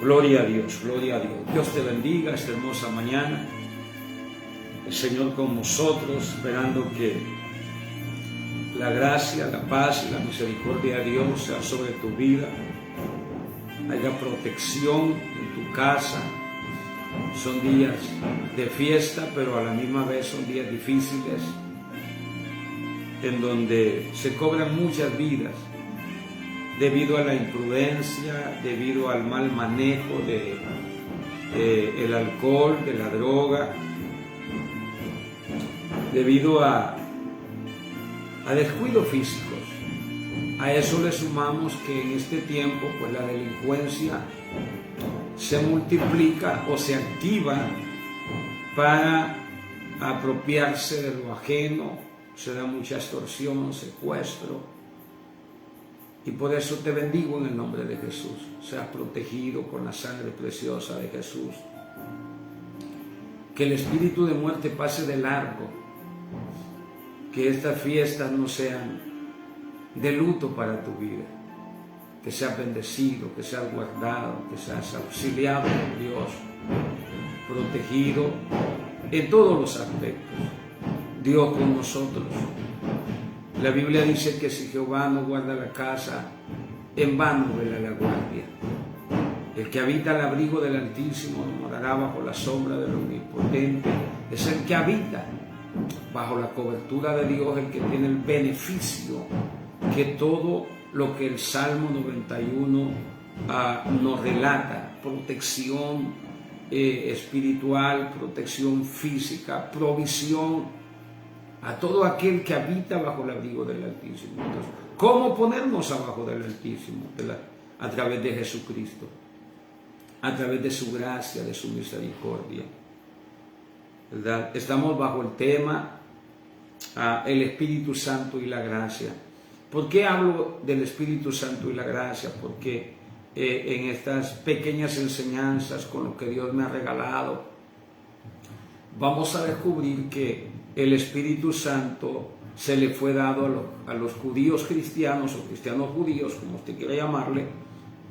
Gloria a Dios, gloria a Dios. Dios te bendiga esta hermosa mañana. El Señor con nosotros, esperando que la gracia, la paz y la misericordia de Dios sea sobre tu vida. Haya protección en tu casa. Son días de fiesta, pero a la misma vez son días difíciles, en donde se cobran muchas vidas debido a la imprudencia, debido al mal manejo del alcohol, de la droga, debido a descuidos físicos. A eso le sumamos que en este tiempo pues la delincuencia se multiplica o se activa para apropiarse de lo ajeno. Se da mucha extorsión, secuestro. Y por eso te bendigo en el nombre de Jesús. Seas protegido con la sangre preciosa de Jesús. Que el espíritu de muerte pase de largo. Que estas fiestas no sean de luto para tu vida. Que seas bendecido, que seas guardado, que seas auxiliado por Dios. Protegido en todos los aspectos. Dios con nosotros. La Biblia dice que si Jehová no guarda la casa, en vano vela la guardia. El que habita al abrigo del Altísimo morará bajo la sombra del Omnipotente. Es el que habita bajo la cobertura de Dios, el que tiene el beneficio que todo lo que el Salmo 91 nos relata: protección espiritual, protección física, provisión a todo aquel que habita bajo el abrigo del Altísimo. Entonces, ¿cómo ponernos abajo del Altísimo? A través de Jesucristo, a través de su gracia, de su misericordia, ¿verdad? Estamos bajo el tema el Espíritu Santo y la gracia. ¿Por qué hablo del Espíritu Santo y la gracia? Porque en estas pequeñas enseñanzas con lo que Dios me ha regalado, vamos a descubrir que el Espíritu Santo se le fue dado a los judíos cristianos o cristianos judíos, como usted quiera llamarle,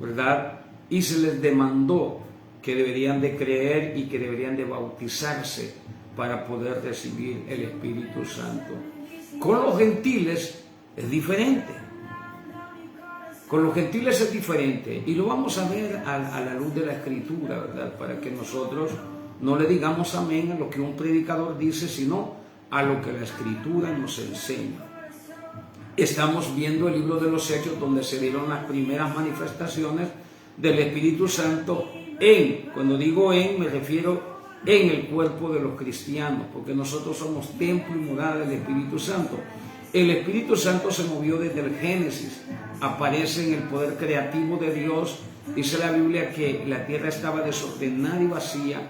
¿verdad? Y se les demandó que deberían de creer y que deberían de bautizarse para poder recibir el Espíritu Santo. Con los gentiles es diferente. Con los gentiles es diferente. Y lo vamos a ver a la luz de la Escritura, ¿verdad? Para que nosotros no le digamos amén a lo que un predicador dice, sino a lo que la Escritura nos enseña. Estamos viendo el libro de los Hechos, donde se dieron las primeras manifestaciones del Espíritu Santo cuando digo me refiero en el cuerpo de los cristianos, porque nosotros somos templo y morada del Espíritu Santo. El Espíritu Santo se movió desde el Génesis, aparece en el poder creativo de Dios. Dice la Biblia que la tierra estaba desordenada y vacía,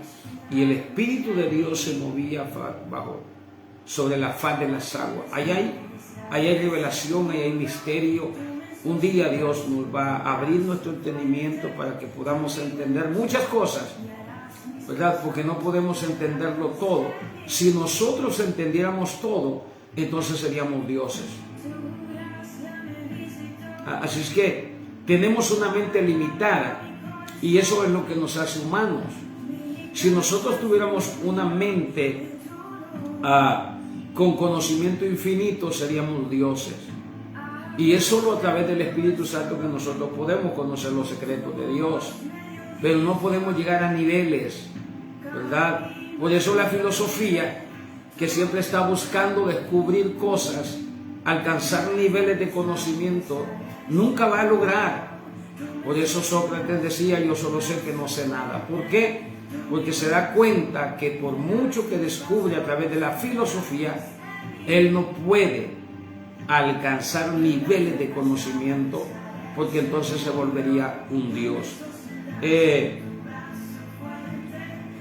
y el Espíritu de Dios se movía sobre la faz de las aguas. Ahí hay revelación, ahí hay misterio. Un día Dios nos va a abrir nuestro entendimiento para que podamos entender muchas cosas, ¿verdad? Porque no podemos entenderlo todo. Si nosotros entendiéramos todo, entonces seríamos dioses. Así es que tenemos una mente limitada, y eso es lo que nos hace humanos. Si nosotros tuviéramos una mente con conocimiento infinito, seríamos dioses. Y es solo a través del Espíritu Santo que nosotros podemos conocer los secretos de Dios. Pero no podemos llegar a niveles, ¿verdad? Por eso la filosofía, que siempre está buscando descubrir cosas, alcanzar niveles de conocimiento, nunca va a lograr. Por eso Sócrates decía: yo solo sé que no sé nada. ¿Por qué? Porque se da cuenta que por mucho que descubre a través de la filosofía, él no puede alcanzar niveles de conocimiento, porque entonces se volvería un dios.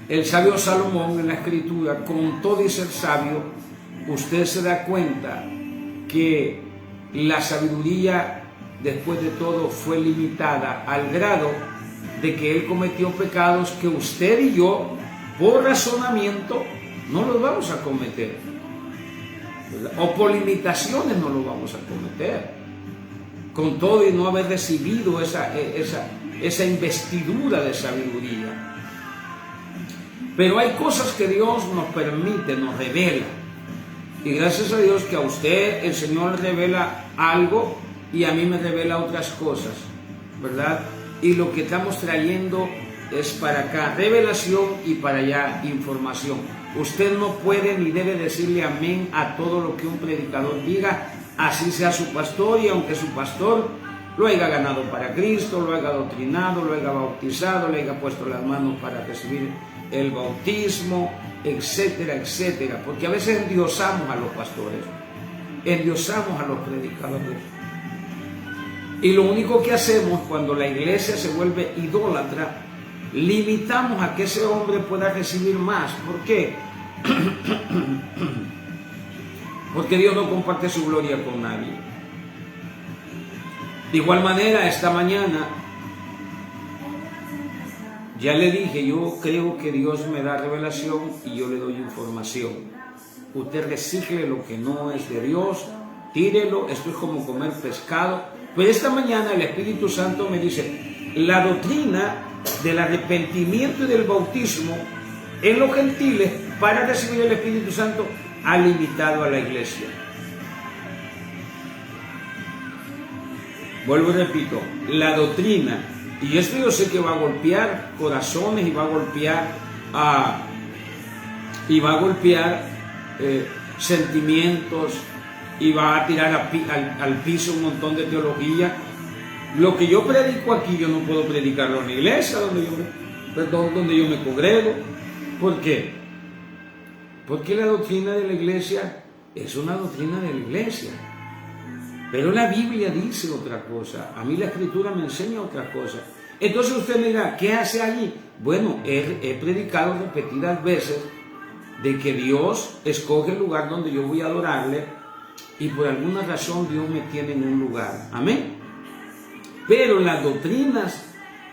El sabio Salomón en la Escritura, con todo y ser sabio, usted se da cuenta que la sabiduría, después de todo, fue limitada al grado de que él cometió pecados que usted y yo, por razonamiento, no los vamos a cometer, ¿verdad? O por limitaciones no los vamos a cometer, con todo y no haber recibido esa investidura de sabiduría. Pero hay cosas que Dios nos permite, nos revela. Y gracias a Dios que a usted el Señor revela algo y a mí me revela otras cosas, ¿verdad? Y lo que estamos trayendo es para acá revelación y para allá información. Usted no puede ni debe decirle amén a todo lo que un predicador diga, así sea su pastor, y aunque su pastor lo haya ganado para Cristo, lo haya doctrinado, lo haya bautizado, le haya puesto las manos para recibir el bautismo, etcétera, etcétera. Porque a veces endiosamos a los pastores, endiosamos a los predicadores. Y lo único que hacemos cuando la iglesia se vuelve idólatra, limitamos a que ese hombre pueda recibir más. ¿Por qué? Porque Dios no comparte su gloria con nadie. De igual manera, esta mañana ya le dije, yo creo que Dios me da revelación y yo le doy información. Usted recicle lo que no es de Dios, tírelo. Esto es como comer pescado. Pero esta mañana el Espíritu Santo me dice, la doctrina del arrepentimiento y del bautismo en los gentiles para recibir el Espíritu Santo ha limitado a la iglesia. Vuelvo y repito, la doctrina, y esto yo sé que va a golpear corazones y va a golpear sentimientos y va a tirar al piso un montón de teología. Lo que yo predico aquí, yo no puedo predicarlo en la iglesia donde yo me congrego. ¿Por qué? Porque la doctrina de la iglesia es una doctrina de la iglesia. Pero la Biblia dice otra cosa. A mí la Escritura me enseña otra cosa. Entonces usted me dirá, ¿qué hace allí? Bueno, he predicado repetidas veces de que Dios escoge el lugar donde yo voy a adorarle y por alguna razón Dios me tiene en un lugar. Amén. Pero las doctrinas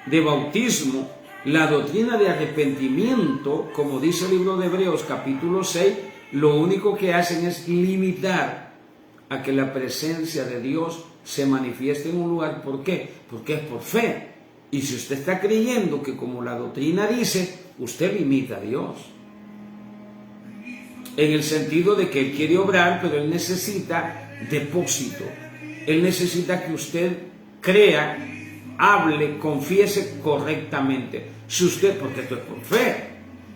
de bautismo, la doctrina de arrepentimiento, como dice el libro de Hebreos capítulo 6, lo único que hacen es limitar a que la presencia de Dios se manifieste en un lugar. ¿Por qué? Porque es por fe. Y si usted está creyendo que como la doctrina dice, usted limita a Dios. En el sentido de que Él quiere obrar, pero Él necesita depósito. Él necesita que usted crea, hable, confiese correctamente. Si usted, porque esto es por fe,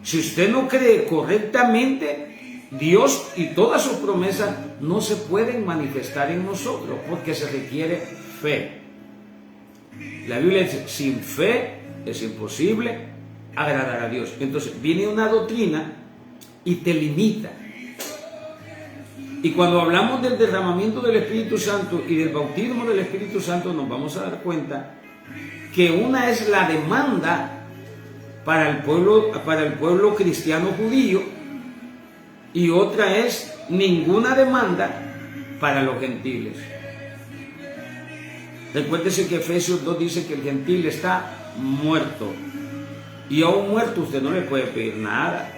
si usted no cree correctamente, Dios y todas sus promesas no se pueden manifestar en nosotros, porque se requiere fe. La Biblia dice, sin fe es imposible agradar a Dios. Entonces viene una doctrina y te limita. Y cuando hablamos del derramamiento del Espíritu Santo y del bautismo del Espíritu Santo, nos vamos a dar cuenta que una es la demanda para el pueblo cristiano judío y otra es ninguna demanda para los gentiles. Recuérdese que Efesios 2 dice que el gentil está muerto. Y a un muerto usted no le puede pedir nada.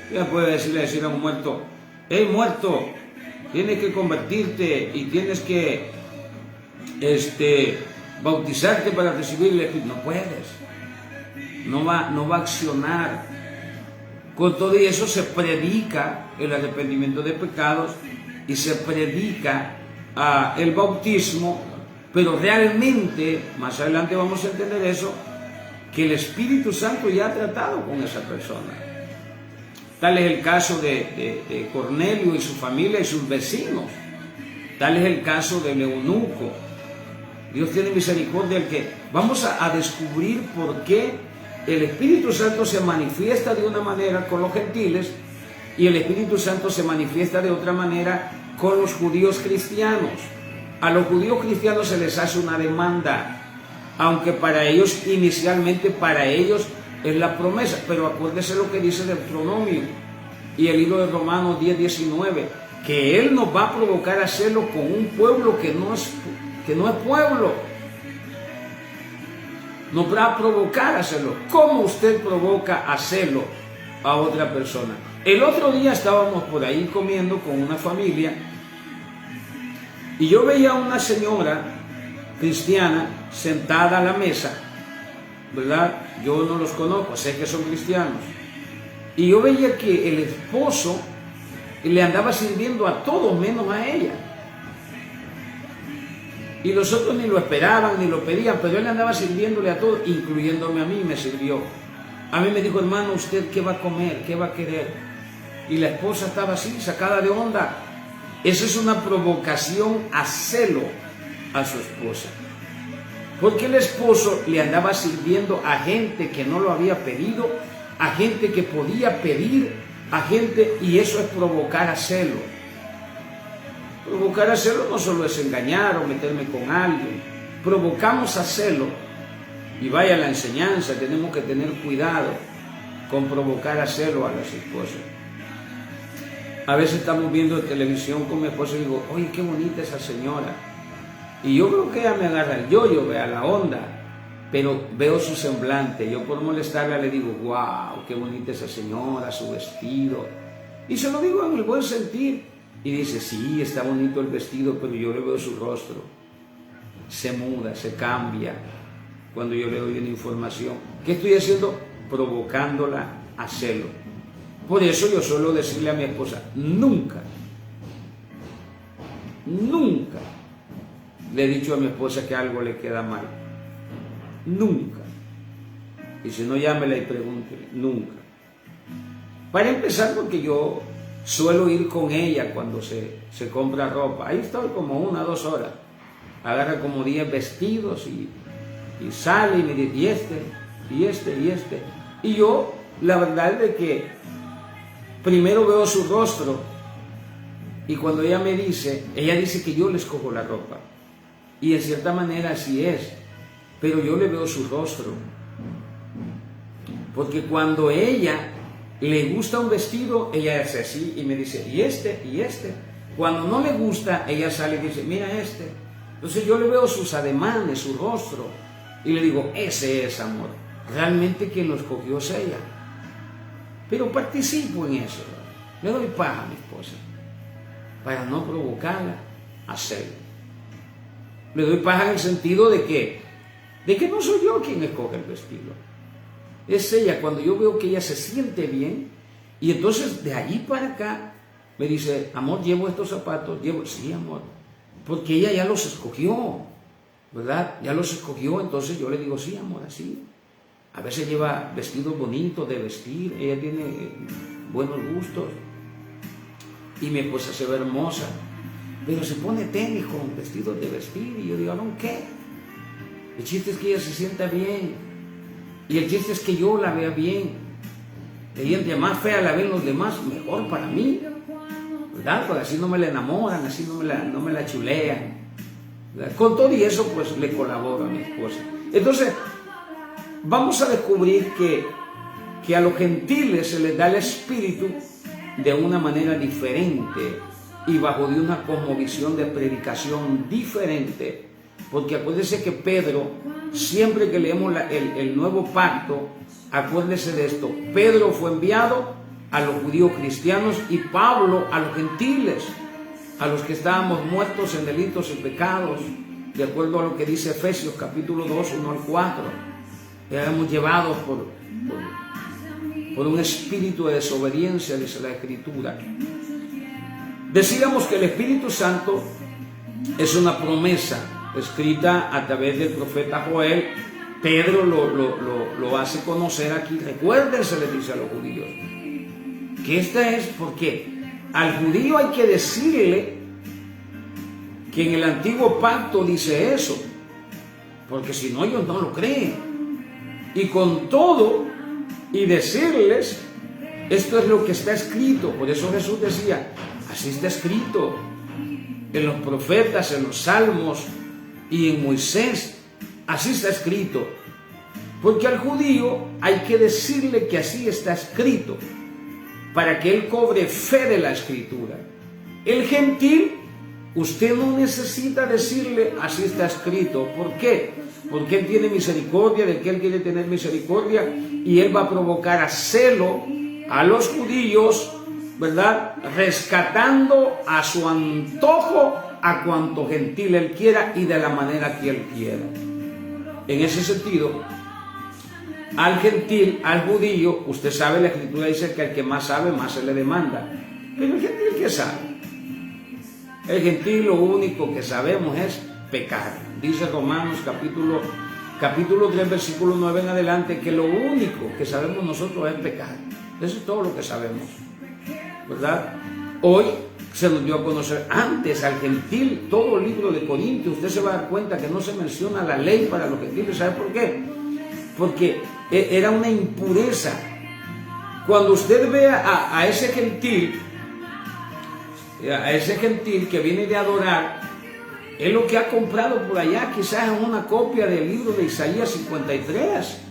Usted puede decir a un muerto, hey muerto, tienes que convertirte y tienes que bautizarte para recibir el Espíritu. No puedes. No va a accionar. Con todo eso se predica el arrepentimiento de pecados y se predica el bautismo, pero realmente, más adelante vamos a entender eso, que el Espíritu Santo ya ha tratado con esa persona. Tal es el caso de Cornelio y su familia y sus vecinos. Tal es el caso del eunuco. Dios tiene misericordia del que vamos a descubrir por qué el Espíritu Santo se manifiesta de una manera con los gentiles y el Espíritu Santo se manifiesta de otra manera con los judíos cristianos. A los judíos cristianos se les hace una demanda, aunque para ellos, inicialmente para ellos es la promesa, pero acuérdese lo que dice Deuteronomio y el libro de Romanos 10:19, que Él nos va a provocar a hacerlo con un pueblo que no es pueblo. Nos va a provocar a hacerlo. ¿Cómo usted provoca a hacerlo a otra persona? El otro día estábamos por ahí comiendo con una familia y yo veía a una señora cristiana sentada a la mesa ¿verdad? Yo no los conozco, sé que son cristianos. Y yo veía que el esposo le andaba sirviendo a todos menos a ella. Y los otros ni lo esperaban, ni lo pedían, pero él andaba sirviéndole a todos, incluyéndome a mí, me sirvió. A mí me dijo, hermano, ¿usted qué va a comer? ¿Qué va a querer? Y la esposa estaba así, sacada de onda. Esa es una provocación a celo a su esposa. Porque el esposo le andaba sirviendo a gente que no lo había pedido, a gente que podía pedir, a gente, y eso es provocar a celo. Provocar a celo no solo es engañar o meterme con alguien, provocamos a celo, y vaya la enseñanza, tenemos que tener cuidado con provocar a celo a las esposas. A veces estamos viendo televisión con mi esposa y digo, oye, qué bonita esa señora. Y yo creo que ella me agarra el yo-yo, vea la onda, pero veo su semblante. Yo por molestarla le digo, wow, qué bonita esa señora, su vestido. Y se lo digo en el buen sentir. Y dice, sí, está bonito el vestido, pero yo le veo su rostro. Se muda, se cambia cuando yo le doy una información. ¿Qué estoy haciendo? Provocándola a celo. Por eso yo suelo decirle a mi esposa, nunca le he dicho a mi esposa que algo le queda mal. Nunca. Y si no, llámela y pregúntele. Nunca. Para empezar, porque yo suelo ir con ella cuando se compra ropa. Ahí estoy como 1 o 2 horas. Agarra como 10 vestidos y sale y me dice, y este. Y yo, la verdad es de que primero veo su rostro y cuando ella dice que yo le escojo la ropa. Y en cierta manera así es, pero yo le veo su rostro. Porque cuando ella le gusta un vestido, ella hace así y me dice, y este. Cuando no le gusta, ella sale y dice, mira este. Entonces yo le veo sus ademanes, su rostro, y le digo, ese es amor. Realmente quien lo escogió es ella. Pero participo en eso. Le doy paz a mi esposa para no provocarla a celo. Le doy paz en el sentido de que no soy yo quien escoge el vestido. Es ella. Cuando yo veo que ella se siente bien, y entonces de allí para acá me dice, amor, llevo estos zapatos, sí, amor, porque ella ya los escogió, ¿verdad? Ya los escogió, entonces yo le digo, sí, amor, así. A veces lleva vestidos bonitos de vestir, ella tiene buenos gustos, y mi esposa se ve hermosa, pero se pone tenis con vestidos de vestir, y yo digo, ¿no qué? El chiste es que ella se sienta bien, y el chiste es que yo la vea bien. Y entre más fea la ven los demás, mejor para mí, ¿verdad? Porque así no me la enamoran, así no me la chulean, ¿verdad? Con todo y eso, pues le colaboro a mi esposa. Entonces, vamos a descubrir que a los gentiles se les da el Espíritu de una manera diferente y bajo de una cosmovisión de predicación diferente. Porque acuérdense que Pedro, siempre que leemos el nuevo pacto, acuérdense de esto, Pedro fue enviado a los judíos cristianos y Pablo a los gentiles, a los que estábamos muertos en delitos y pecados, de acuerdo a lo que dice Efesios capítulo 2, 1 al 4. Éramos llevados por un espíritu de desobediencia, dice la Escritura. Decíamos que el Espíritu Santo es una promesa escrita a través del profeta Joel. Pedro lo hace conocer aquí. Recuérdense, le dice a los judíos, que esta es porque al judío hay que decirle que en el antiguo pacto dice eso, porque si no ellos no lo creen. Y con todo, y decirles, esto es lo que está escrito. Por eso Jesús decía, así está escrito en los profetas, en los salmos y en Moisés, así está escrito. Porque al judío hay que decirle que así está escrito, para que él cobre fe de la Escritura. El gentil, usted no necesita decirle así está escrito. ¿Por qué? Porque él tiene misericordia del que él quiere tener misericordia, y él va a provocar a celo a los judíos, ¿verdad? Rescatando a su antojo a cuanto gentil él quiera y de la manera que él quiera. En ese sentido, al gentil, al judío, usted sabe, la Escritura dice que al que más sabe, más se le demanda. Pero el gentil, ¿qué sabe? El gentil lo único que sabemos es pecar. Dice Romanos capítulo 3, versículo 9 en adelante, que lo único que sabemos nosotros es pecar. Eso es todo lo que sabemos, ¿verdad? Hoy se nos dio a conocer. Antes al gentil, todo el libro de Corintios, usted se va a dar cuenta que no se menciona la ley para los gentiles. ¿Sabe por qué? Porque era una impureza. Cuando usted ve a ese gentil que viene de adorar, es lo que ha comprado por allá, quizás es una copia del libro de Isaías 53,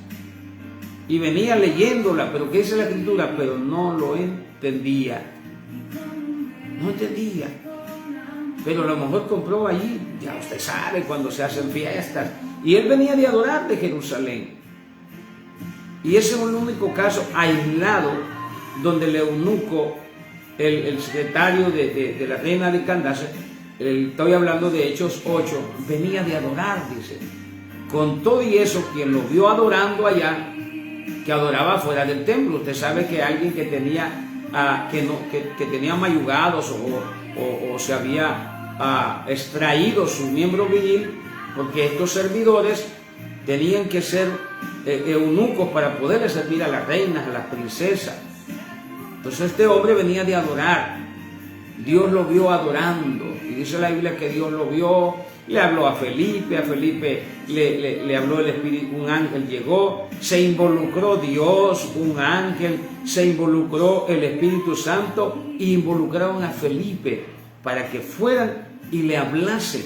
y venía leyéndola, pero ¿qué dice la Escritura? Pero no lo entendía. No entendía. Pero a lo mejor compró allí, ya usted sabe, cuando se hacen fiestas. Y él venía de adorar de Jerusalén. Y ese es el único caso aislado donde el eunuco, el secretario de la reina de Candace, estoy hablando de Hechos 8, venía de adorar, dice. Con todo y eso, quien lo vio adorando allá, que adoraba fuera del templo. Usted sabe que alguien que tenía que tenía mayugados o se había extraído su miembro viril, porque estos servidores tenían que ser eunucos para poder servir a las reinas, a las princesas. Entonces este hombre venía de adorar. Dios lo vio adorando, y dice la Biblia que Dios lo vio, le habló a Felipe le habló el Espíritu, un ángel llegó, se involucró Dios, un ángel, se involucró el Espíritu Santo, e involucraron a Felipe para que fueran y le hablasen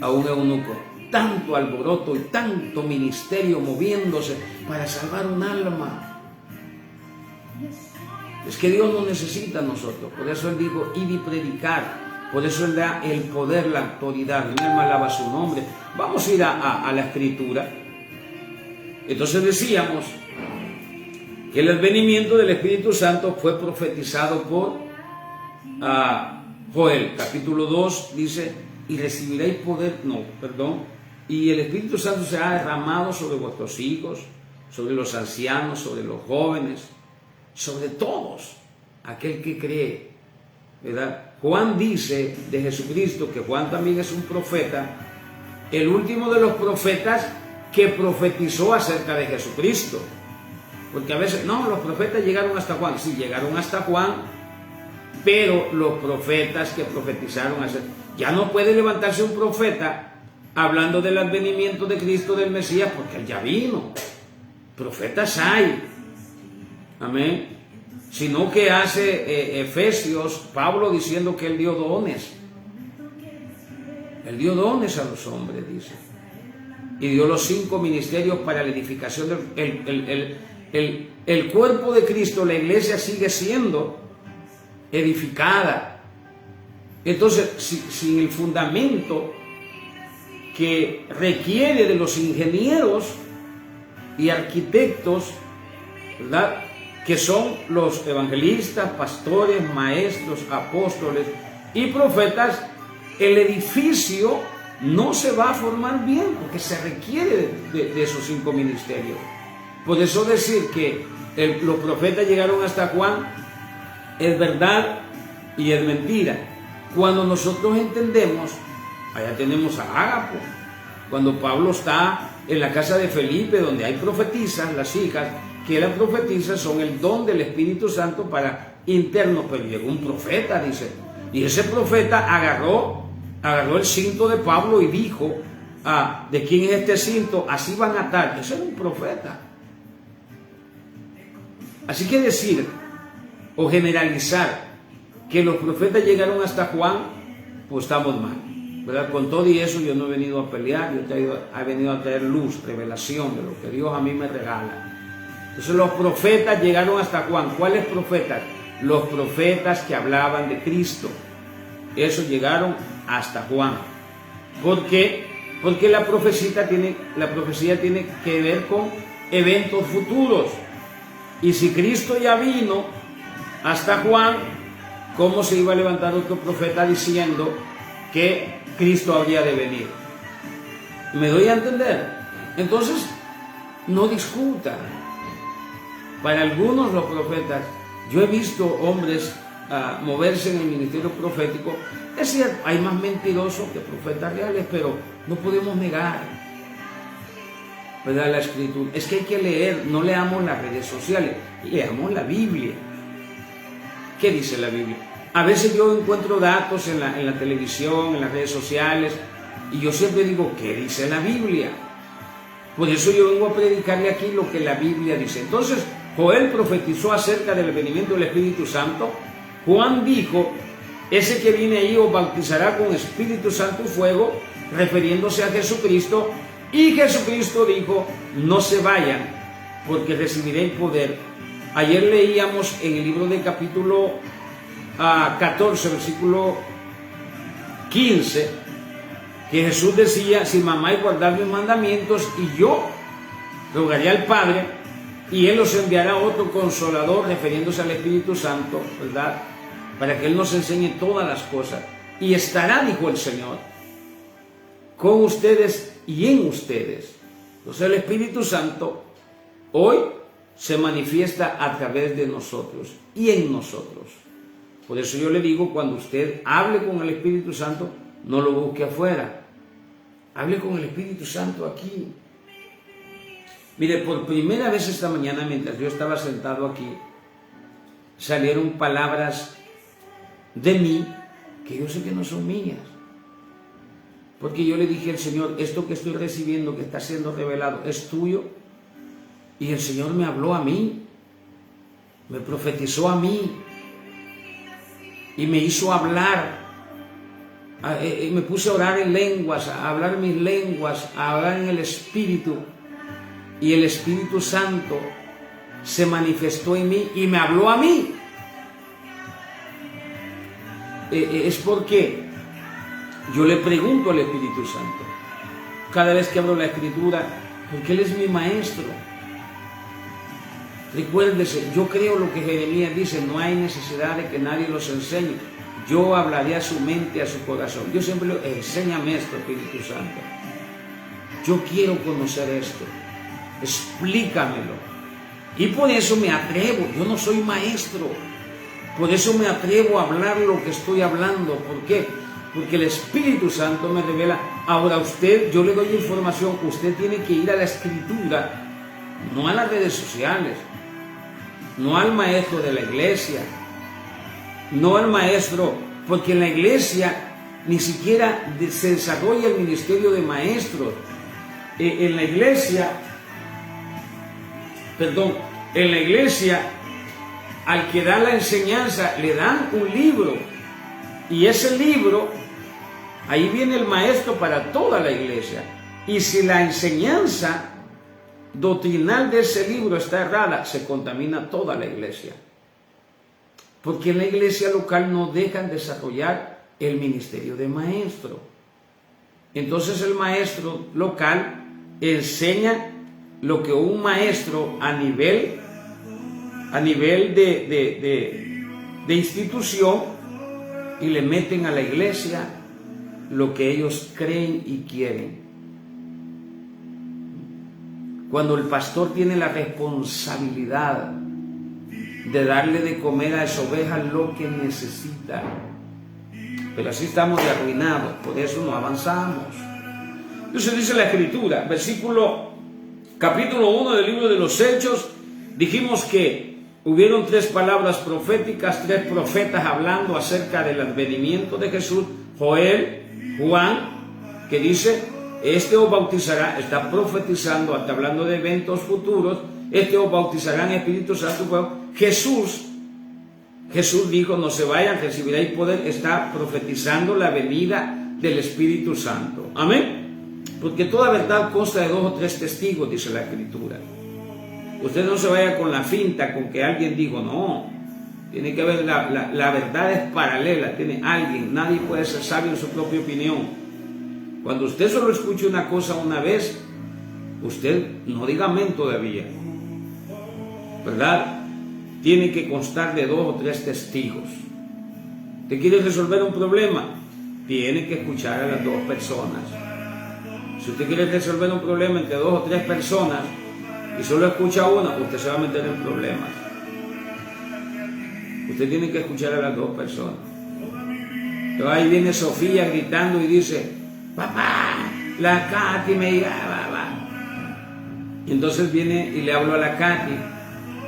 a un eunuco. Tanto alboroto y tanto ministerio moviéndose para salvar un alma. Es que Dios no necesita a nosotros. Por eso Él dijo, id y predicar. Por eso Él da el poder, la autoridad. Mi alma alaba su nombre. Vamos a ir a la Escritura. Entonces decíamos que el advenimiento del Espíritu Santo fue profetizado por Joel. Capítulo 2 dice, y recibiréis poder, y el Espíritu Santo será derramado sobre vuestros hijos, sobre los ancianos, sobre los jóvenes, sobre todos, aquel que cree, ¿verdad? Juan dice de Jesucristo, que Juan también es un profeta, el último de los profetas que profetizó acerca de Jesucristo. Porque a veces, no, los profetas llegaron hasta Juan. Sí, llegaron hasta Juan, pero los profetas que profetizaron acerca, ya no puede levantarse un profeta hablando del advenimiento de Cristo, del Mesías, porque él ya vino. Profetas hay. Amén. Sino que hace Efesios, Pablo diciendo que él dio dones. Él dio dones a los hombres, dice. Y dio los 5 ministerios para la edificación el cuerpo de Cristo. La iglesia sigue siendo edificada. Entonces, sin el fundamento que requiere de los ingenieros y arquitectos, ¿verdad?, que son los evangelistas, pastores, maestros, apóstoles y profetas, el edificio no se va a formar bien, porque se requiere de esos 5 ministerios. Por eso decir que los profetas llegaron hasta Juan es verdad y es mentira. Cuando nosotros entendemos, allá tenemos a Ágapo, cuando Pablo está en la casa de Felipe, donde hay profetisas, las hijas que las profetizas son el don del Espíritu Santo para internos, pero llegó un profeta, dice, y ese profeta agarró el cinto de Pablo y dijo, ¿de quién es este cinto? Así van a atar. Ese es un profeta. Así que decir o generalizar que los profetas llegaron hasta Juan, pues estamos mal, ¿verdad? Con todo y eso yo no he venido a pelear, yo he venido a traer luz, revelación de lo que Dios a mí me regala. Entonces los profetas llegaron hasta Juan. ¿Cuáles profetas? Los profetas que hablaban de Cristo. Esos llegaron hasta Juan. ¿Por qué? Porque la profecía tiene que ver con eventos futuros. Y si Cristo ya vino hasta Juan, ¿cómo se iba a levantar otro profeta diciendo que Cristo habría de venir? ¿Me doy a entender? Entonces, no discuta. Para algunos los profetas, yo he visto hombres moverse en el ministerio profético. Es cierto, hay más mentirosos que profetas reales, pero no podemos negar, ¿verdad?, la escritura. Es que hay que leer, no leamos las redes sociales, leamos la Biblia. ¿Qué dice la Biblia? A veces yo encuentro datos en la televisión, en las redes sociales, y yo siempre digo, ¿qué dice la Biblia? Por eso yo vengo a predicarle aquí lo que la Biblia dice. Entonces, Joel profetizó acerca del venimiento del Espíritu Santo. Juan dijo, ese que viene ahí os bautizará con Espíritu Santo y fuego, refiriéndose a Jesucristo. Y Jesucristo dijo, no se vayan, porque recibiréis poder. Ayer leíamos en el libro de capítulo 14, versículo 15, que Jesús decía, si mamáis guardad mis mandamientos, y yo rogaré al Padre, y Él os enviará otro consolador, refiriéndose al Espíritu Santo, ¿verdad?, para que Él nos enseñe todas las cosas. Y estará, dijo el Señor, con ustedes y en ustedes. Entonces el Espíritu Santo hoy se manifiesta a través de nosotros y en nosotros. Por eso yo le digo, cuando usted hable con el Espíritu Santo, no lo busque afuera. Hable con el Espíritu Santo aquí. Mire, por primera vez esta mañana, mientras yo estaba sentado aquí, salieron palabras de mí que yo sé que no son mías. Porque yo le dije al Señor, esto que estoy recibiendo, que está siendo revelado, es tuyo. Y el Señor me habló a mí, me profetizó a mí, y me hizo hablar. Me puse a orar en lenguas, a hablar mis lenguas, a hablar en el Espíritu. Y el Espíritu Santo se manifestó en mí y me habló a mí. Es porque yo le pregunto al Espíritu Santo, cada vez que abro la Escritura, porque Él es mi maestro. Recuérdese, yo creo lo que Jeremías dice, no hay necesidad de que nadie los enseñe. Yo hablaré a su mente, a su corazón. Yo siempre le digo, enséñame esto, Espíritu Santo. Yo quiero conocer esto. Explícamelo. Y por eso me atrevo, yo no soy maestro. Por eso me atrevo a hablar lo que estoy hablando. ¿Por qué? Porque el Espíritu Santo me revela. Ahora usted, yo le doy información, usted tiene que ir a la Escritura, no a las redes sociales, no al maestro de la iglesia, no al maestro, porque en la iglesia ni siquiera se desarrolla el ministerio de maestros. En la iglesia, al que da la enseñanza, le dan un libro, y ese libro, ahí viene el maestro para toda la iglesia. Y si la enseñanza doctrinal de ese libro está errada, se contamina toda la iglesia. Porque en la iglesia local no dejan desarrollar el ministerio de maestro. Entonces el maestro local enseña lo que un maestro a nivel de institución, y le meten a la iglesia lo que ellos creen y quieren. Cuando el pastor tiene la responsabilidad de darle de comer a esa oveja lo que necesita, pero así estamos de arruinados, por eso no avanzamos. Entonces dice la Escritura, capítulo 1 del libro de los Hechos, dijimos que hubieron 3 palabras proféticas, 3 profetas hablando acerca del advenimiento de Jesús. Joel, Juan, que dice, este os bautizará, está profetizando, está hablando de eventos futuros, este os bautizará en Espíritu Santo y fuego. Jesús dijo, no se vayan, recibiréis poder, está profetizando la venida del Espíritu Santo. Amén. Porque toda verdad consta de 2 o 3 testigos, dice la Escritura. Usted no se vaya con la finta, con que alguien dijo, no, tiene que ver, la verdad es paralela, tiene alguien, nadie puede ser sabio en su propia opinión. Cuando usted solo escuche una cosa una vez, usted no diga amén todavía, ¿verdad? Tiene que constar de 2 o 3 testigos. ¿Usted quiere resolver un problema? Tiene que escuchar a las 2 personas. Si usted quiere resolver un problema entre 2 o 3 personas, y solo escucha una, usted se va a meter en problemas. Usted tiene que escuchar a las dos personas. Entonces ahí viene Sofía gritando y dice, papá, la Katy me llama. Y entonces viene y le hablo a la Katy.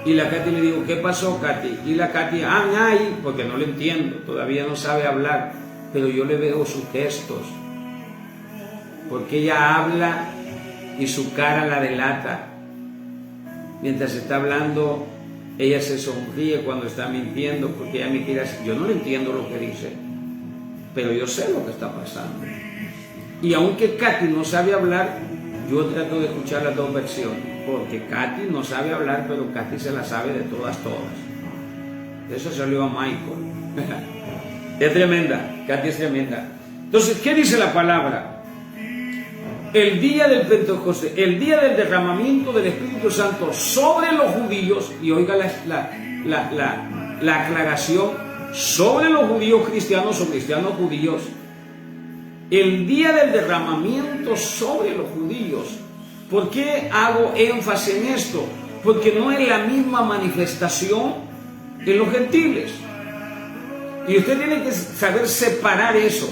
Y la Katy le digo, ¿qué pasó, Katy? Y la Katy, ay, porque no le entiendo, todavía no sabe hablar, pero yo le veo sus gestos. Porque ella habla y su cara la delata. Mientras está hablando, ella se sonríe cuando está mintiendo, porque ella me quiere decir, yo no le entiendo lo que dice, pero yo sé lo que está pasando. Y aunque Katy no sabe hablar, yo trato de escuchar las dos versiones, porque Katy no sabe hablar, pero Katy se la sabe de todas. Eso salió a Michael. Es tremenda, Katy es tremenda. Entonces, ¿qué dice la palabra? El día del Pentecostés, el día del derramamiento del Espíritu Santo sobre los judíos, y oiga la aclaración, sobre los judíos cristianos o cristianos judíos, el día del derramamiento sobre los judíos. ¿Por qué hago énfasis en esto? Porque no es la misma manifestación en los gentiles. Y usted tiene que saber separar eso.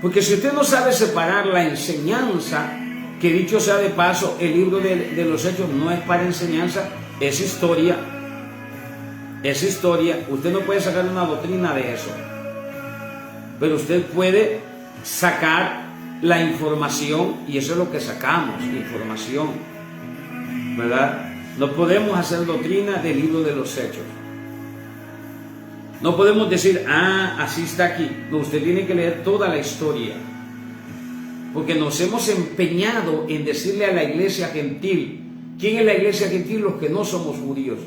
Porque si usted no sabe separar la enseñanza, que dicho sea de paso, el libro de los Hechos no es para enseñanza, es historia. Es historia. Usted no puede sacar una doctrina de eso. Pero usted puede sacar la información, y eso es lo que sacamos, la información, ¿verdad? No podemos hacer doctrina del libro de los Hechos. No podemos decir, así está aquí. No, usted tiene que leer toda la historia, porque nos hemos empeñado en decirle a la iglesia gentil, ¿quién es la iglesia gentil? Los que no somos judíos.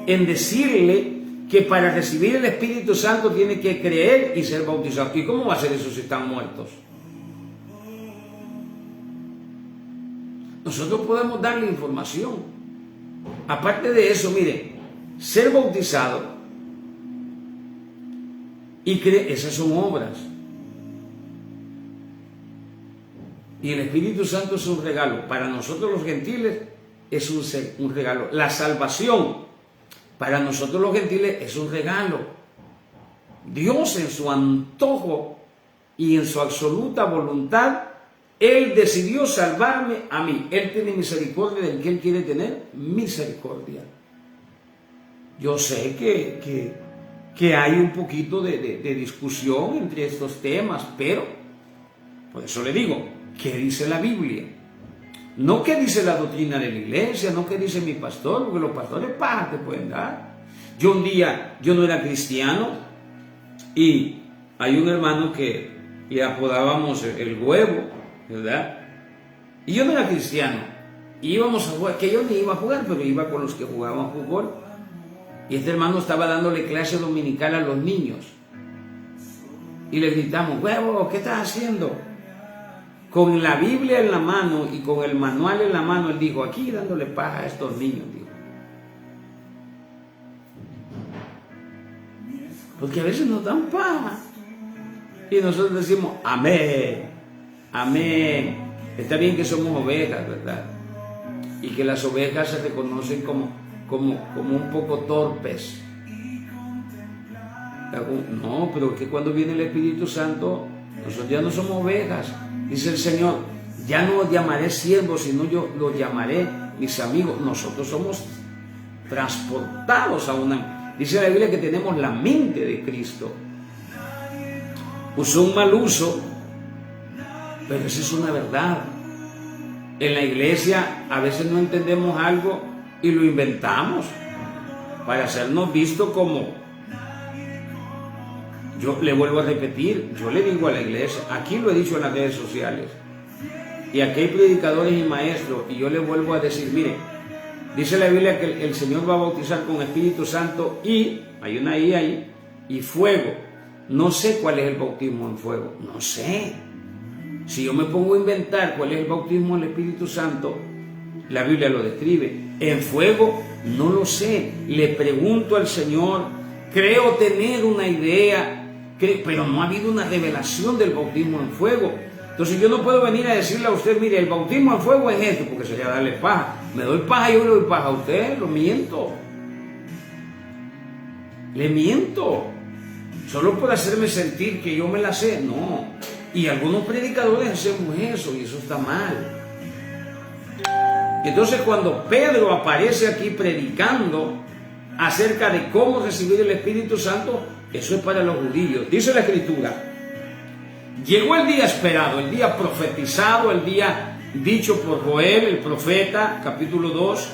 En decirle que para recibir el Espíritu Santo tiene que creer y ser bautizado. ¿Y cómo va a ser eso si están muertos? Nosotros podemos darle información. Aparte de eso, mire, ser bautizado y creer, esas son obras. Y el Espíritu Santo es un regalo. Para nosotros los gentiles es un regalo. La salvación para nosotros los gentiles es un regalo. Dios en su antojo y en su absoluta voluntad, Él decidió salvarme a mí. Él tiene misericordia del que Él quiere tener misericordia. Yo sé que hay un poquito de discusión entre estos temas, pero por eso le digo, ¿qué dice la Biblia? No qué dice la doctrina de la iglesia, no qué dice mi pastor, porque los pastores te pueden dar. Yo un día, yo no era cristiano, y hay un hermano que le apodábamos el huevo, ¿verdad? Y yo no era cristiano, y íbamos a jugar, que yo ni iba a jugar, pero iba con los que jugaban fútbol. Y este hermano estaba dándole clase dominical a los niños. Y le gritamos, huevo, ¿qué estás haciendo? Con la Biblia en la mano y con el manual en la mano, él dijo, aquí dándole paja a estos niños, dijo. Porque a veces nos dan paja. Y nosotros decimos, amén, amén. Está bien que somos ovejas, ¿verdad? Y que las ovejas se reconocen como un poco torpes. No, pero que cuando viene el Espíritu Santo, nosotros ya no somos ovejas. Dice el Señor, ya no os llamaré siervos, sino yo los llamaré mis amigos. Nosotros somos transportados a una... Dice la Biblia que tenemos la mente de Cristo. Usó un mal uso, pero esa es una verdad. En la iglesia a veces no entendemos algo y lo inventamos para hacernos visto como... Yo le vuelvo a repetir, yo le digo a la iglesia, aquí lo he dicho en las redes sociales, y aquí hay predicadores y maestros, y yo le vuelvo a decir, mire, dice la Biblia que el Señor va a bautizar con Espíritu Santo y, hay una I ahí, y fuego. No sé cuál es el bautismo en fuego, no sé. Si yo me pongo a inventar cuál es el bautismo del Espíritu Santo, la Biblia lo describe. En fuego, no lo sé. Le pregunto al Señor, creo tener una idea, pero no ha habido una revelación del bautismo en fuego. Entonces yo no puedo venir a decirle a usted, mire, el bautismo en fuego es esto, porque sería darle paja. Me doy paja, yo le doy paja a usted, lo miento. Le miento. Solo por hacerme sentir que yo me la sé. No. Y algunos predicadores hacemos eso y eso está mal. Entonces cuando Pedro aparece aquí predicando acerca de cómo recibir el Espíritu Santo, eso es para los judíos. Dice la Escritura, llegó el día esperado, el día profetizado, el día dicho por Joel, el profeta, capítulo 2,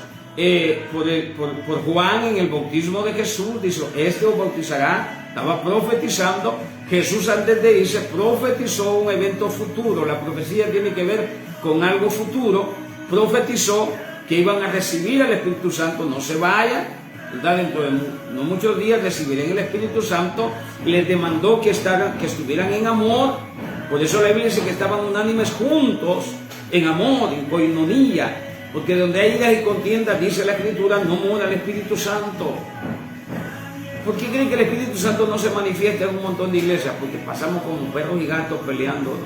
por Juan en el bautismo de Jesús. Dice, este os bautizará. Estaba profetizando. Jesús, antes de irse, profetizó un evento futuro. La profecía tiene que ver con algo futuro. Profetizó que iban a recibir al Espíritu Santo. No se vayan, ¿verdad? Dentro de no muchos días recibirán el Espíritu Santo. Les demandó que estuvieran en amor. Por eso la Biblia dice que estaban unánimes juntos, en amor, en coinonía. Porque donde hay iras y contiendas, dice la Escritura, no mora el Espíritu Santo. ¿Por qué creen que el Espíritu Santo no se manifiesta en un montón de iglesias? Porque pasamos como perros y gatos peleándonos.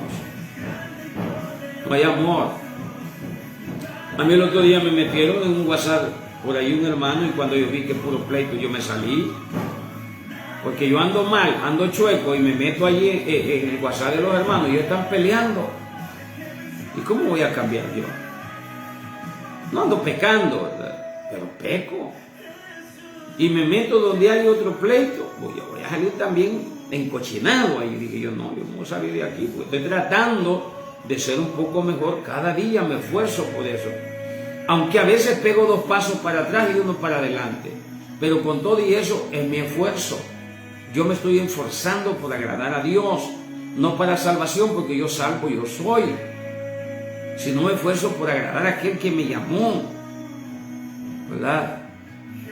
No hay amor. A mí el otro día me metieron en un WhatsApp por ahí un hermano, y cuando yo vi que puro pleito, yo me salí. Porque yo ando mal, ando chueco, y me meto allí en el WhatsApp de los hermanos y ellos están peleando. ¿Y cómo voy a cambiar yo? No ando pecando, ¿verdad? Pero peco. Y me meto donde hay otro pleito. Voy a salir también encochinado ahí. Dije yo, no voy a salir de aquí. Porque estoy tratando de ser un poco mejor. Cada día me esfuerzo por eso. Aunque a veces pego 2 pasos para atrás y 1 para adelante. Pero con todo y eso es mi esfuerzo. Yo me estoy esforzando por agradar a Dios. No para salvación, porque yo salvo, yo soy. Sino me esfuerzo por agradar a aquel que me llamó, ¿verdad?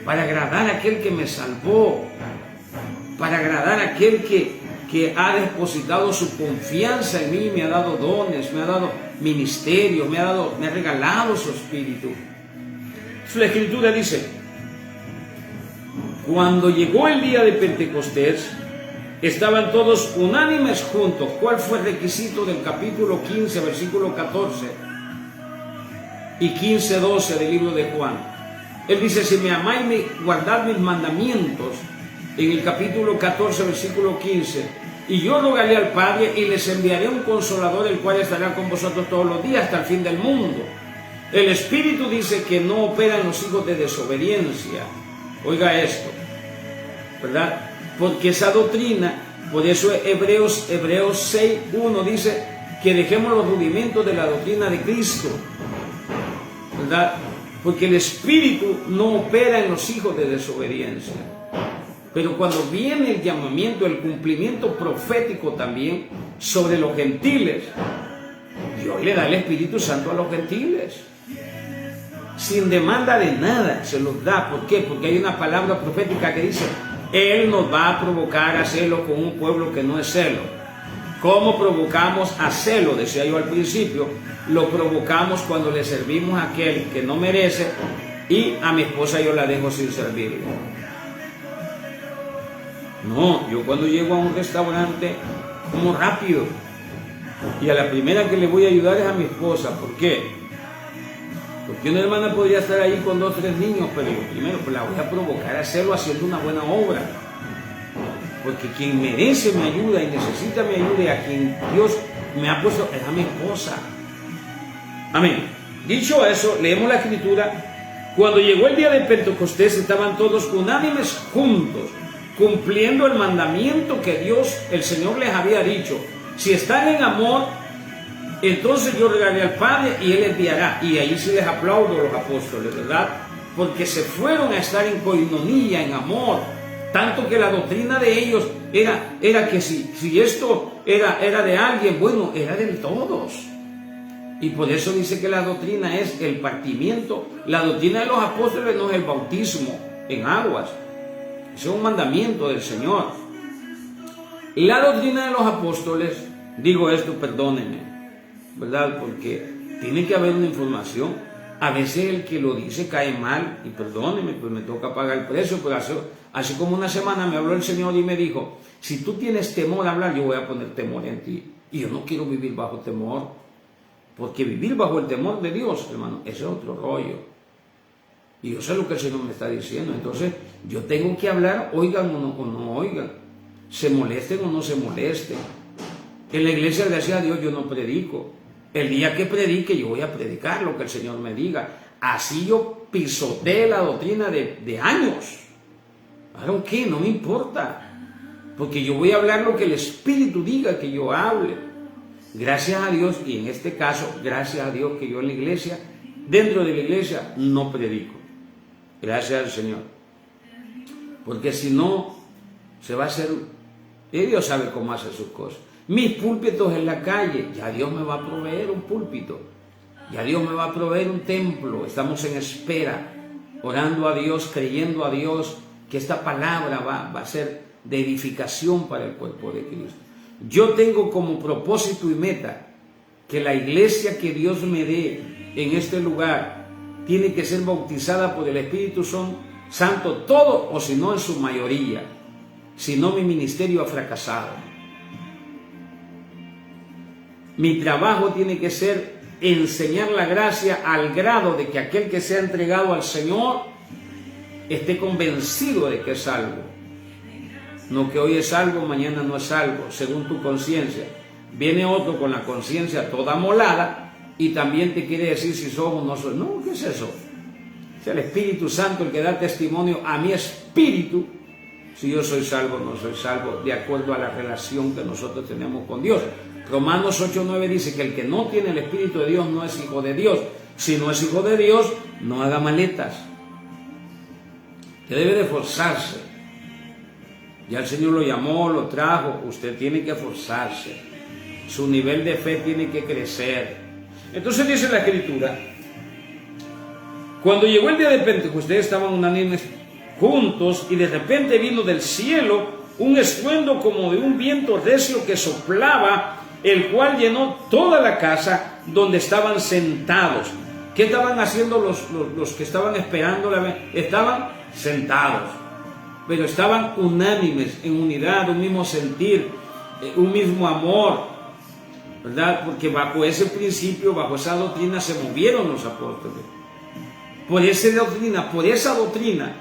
Para agradar a aquel que me salvó, para agradar a aquel que ha depositado su confianza en mí, me ha dado dones, me ha dado ministerio, me ha regalado su espíritu. La Escritura dice, cuando llegó el día de Pentecostés, estaban todos unánimes juntos. ¿Cuál fue el requisito del capítulo 15, versículo 14 y 15, 12 del libro de Juan? Él dice, si me amáis, guardad mis mandamientos. En el capítulo 14, versículo 15, y yo rogaré al Padre y les enviaré un consolador, el cual estará con vosotros todos los días hasta el fin del mundo. El Espíritu dice que no opera en los hijos de desobediencia. Oiga esto, ¿verdad? Porque esa doctrina, por eso Hebreos 6:1 dice que dejemos los rudimentos de la doctrina de Cristo, ¿verdad? Porque el Espíritu no opera en los hijos de desobediencia. Pero cuando viene el llamamiento, el cumplimiento profético también sobre los gentiles, Dios le da el Espíritu Santo a los gentiles. Sin demanda de nada, se los da. ¿Por qué? Porque hay una palabra profética que dice, Él nos va a provocar a celo con un pueblo que no es celo. ¿Cómo provocamos a celo? Decía yo al principio, lo provocamos cuando le servimos a aquel que no merece, y a mi esposa yo la dejo sin servirle. No, yo cuando llego a un restaurante como rápido, y a la primera que le voy a ayudar es a mi esposa. ¿Por qué? Porque una hermana podría estar ahí con 2 o 3 niños, pero yo primero pues la voy a provocar a hacerlo haciendo una buena obra. Porque quien merece mi ayuda y necesita mi ayuda y a quien Dios me ha puesto es a mi esposa. Amén. Dicho eso, leemos la Escritura. Cuando llegó el día de Pentecostés, estaban todos unánimes juntos, cumpliendo el mandamiento que Dios, el Señor, les había dicho. Si están en amor, entonces yo regaré al Padre y Él enviará. Y ahí sí les aplaudo a los apóstoles, ¿verdad? Porque se fueron a estar en coinonía, en amor. Tanto que la doctrina de ellos era que si esto era de alguien, bueno, era de todos. Y por eso dice que la doctrina es el partimiento. La doctrina de los apóstoles no es el bautismo en aguas. Es un mandamiento del Señor. La doctrina de los apóstoles, digo esto, perdónenme, ¿verdad? Porque tiene que haber una información. A veces el que lo dice cae mal, y perdónenme, pues me toca pagar el precio. Pero hace como una semana me habló el Señor y me dijo, si tú tienes temor a hablar, yo voy a poner temor en ti. Y yo no quiero vivir bajo temor, porque vivir bajo el temor de Dios, hermano, ese es otro rollo. Y yo sé lo que el Señor me está diciendo. Entonces, yo tengo que hablar, oigan o no oigan, se molesten o no se molesten. En la iglesia, gracias a Dios, yo no predico. El día que predique, yo voy a predicar lo que el Señor me diga. Así yo pisoteé la doctrina de años. ¿Ahora qué? No me importa. Porque yo voy a hablar lo que el Espíritu diga que yo hable. Gracias a Dios, y en este caso, gracias a Dios que yo en la iglesia, dentro de la iglesia, no predico. Gracias al Señor. Porque si no, se va a hacer... Y Dios sabe cómo hace sus cosas. Mis púlpitos en la calle, ya Dios me va a proveer un púlpito. Ya Dios me va a proveer un templo. Estamos en espera, orando a Dios, creyendo a Dios, que esta palabra va a ser de edificación para el cuerpo de Cristo. Yo tengo como propósito y meta que la iglesia que Dios me dé en este lugar tiene que ser bautizada por el Espíritu Santo, todo o si no en su mayoría. Si no, mi ministerio ha fracasado. Mi trabajo tiene que ser enseñar la gracia al grado de que aquel que sea entregado al Señor esté convencido de que es salvo. No que hoy es salvo, mañana no es salvo, según tu conciencia. Viene otro con la conciencia toda molada y también te quiere decir si sos o no sos. No, ¿qué es eso? Es el Espíritu Santo el que da testimonio a mi espíritu si yo soy salvo o no soy salvo, de acuerdo a la relación que nosotros tenemos con Dios. Romanos 8:9 dice que el que no tiene el Espíritu de Dios no es hijo de Dios. Si no es hijo de Dios, no haga maletas. Que debe de forzarse. Ya el Señor lo llamó, lo trajo. Usted tiene que forzarse. Su nivel de fe tiene que crecer. Entonces dice la Escritura: cuando llegó el día de Pentecostés, estaban unánimes juntos, y de repente vino del cielo un estruendo como de un viento recio que soplaba, el cual llenó toda la casa donde estaban sentados. ¿Qué estaban haciendo los que estaban esperando? Estaban sentados, pero estaban unánimes, en unidad, un mismo sentir, un mismo amor, ¿verdad? Porque bajo ese principio, bajo esa doctrina se movieron los apóstoles. Por esa doctrina,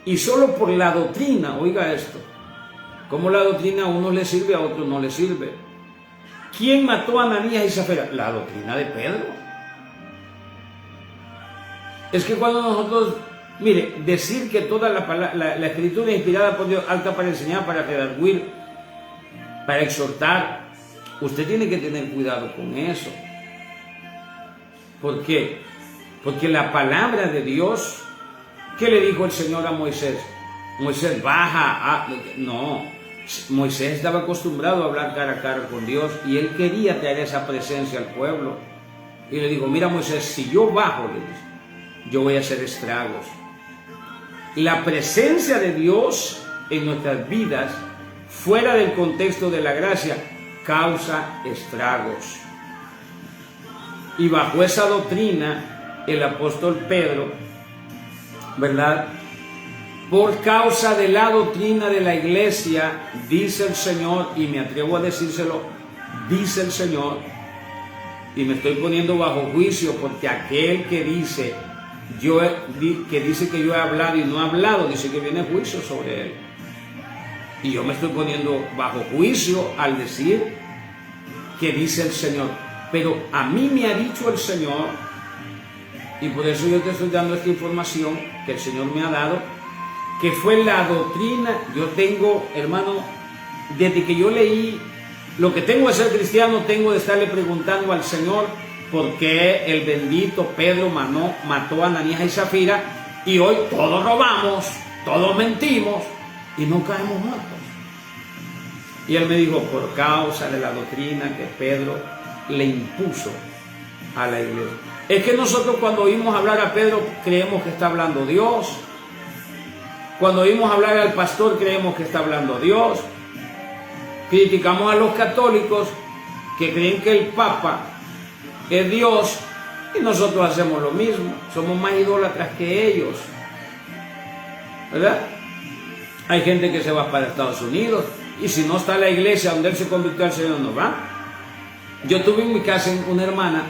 y solo por la doctrina, oiga esto, como la doctrina a uno le sirve, a otro no le sirve. ¿Quién mató a Ananías y Zafira? La doctrina de Pedro. Es que cuando nosotros, mire, decir que toda la Escritura es inspirada por Dios, alta para enseñar, para redarguir, para exhortar, usted tiene que tener cuidado con eso. ¿Por qué? Porque la palabra de Dios, ¿qué le dijo el Señor a Moisés? Moisés, baja. No, Moisés estaba acostumbrado a hablar cara a cara con Dios y él quería traer esa presencia al pueblo. Y le dijo: mira, Moisés, si yo bajo, le dice, yo voy a hacer estragos. La presencia de Dios en nuestras vidas, fuera del contexto de la gracia, causa estragos. Y bajo esa doctrina, el apóstol Pedro, ¿verdad? Por causa de la doctrina de la iglesia, dice el Señor, y me atrevo a decírselo, dice el Señor, y me estoy poniendo bajo juicio, porque aquel que dice que yo he hablado y no he hablado, dice que viene juicio sobre él. Y yo me estoy poniendo bajo juicio al decir que dice el Señor. Pero a mí me ha dicho el Señor, y por eso yo te estoy dando esta información que el Señor me ha dado, que fue la doctrina. Yo tengo, hermano, desde que yo leí, lo que tengo de ser cristiano, tengo de estarle preguntando al Señor por qué el bendito Pedro mató a Ananías y Zafira, y hoy todos robamos, todos mentimos y no caemos muertos. Y él me dijo: por causa de la doctrina que Pedro le impuso a la iglesia. Es que nosotros cuando oímos hablar a Pedro creemos que está hablando Dios. Cuando oímos hablar al pastor creemos que está hablando Dios. Criticamos a los católicos que creen que el Papa es Dios, y nosotros hacemos lo mismo. Somos más idólatras que ellos, ¿verdad? Hay gente que se va para Estados Unidos, y si no está la iglesia donde él se convirtió al Señor, no va. Yo tuve en mi casa una hermana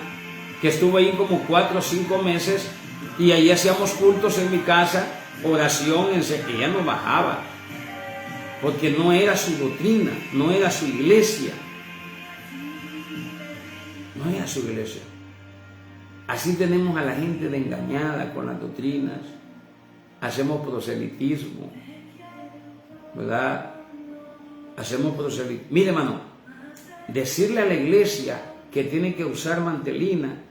que estuvo ahí como 4 o 5 meses Y ahí hacíamos cultos en mi casa, oración, ella no bajaba, porque no era su doctrina, no era su iglesia. No era su iglesia. Así tenemos a la gente de engañada con las doctrinas. Hacemos proselitismo, ¿verdad? Hacemos proselitismo. Mire, hermano, decirle a la iglesia que tiene que usar mantelina,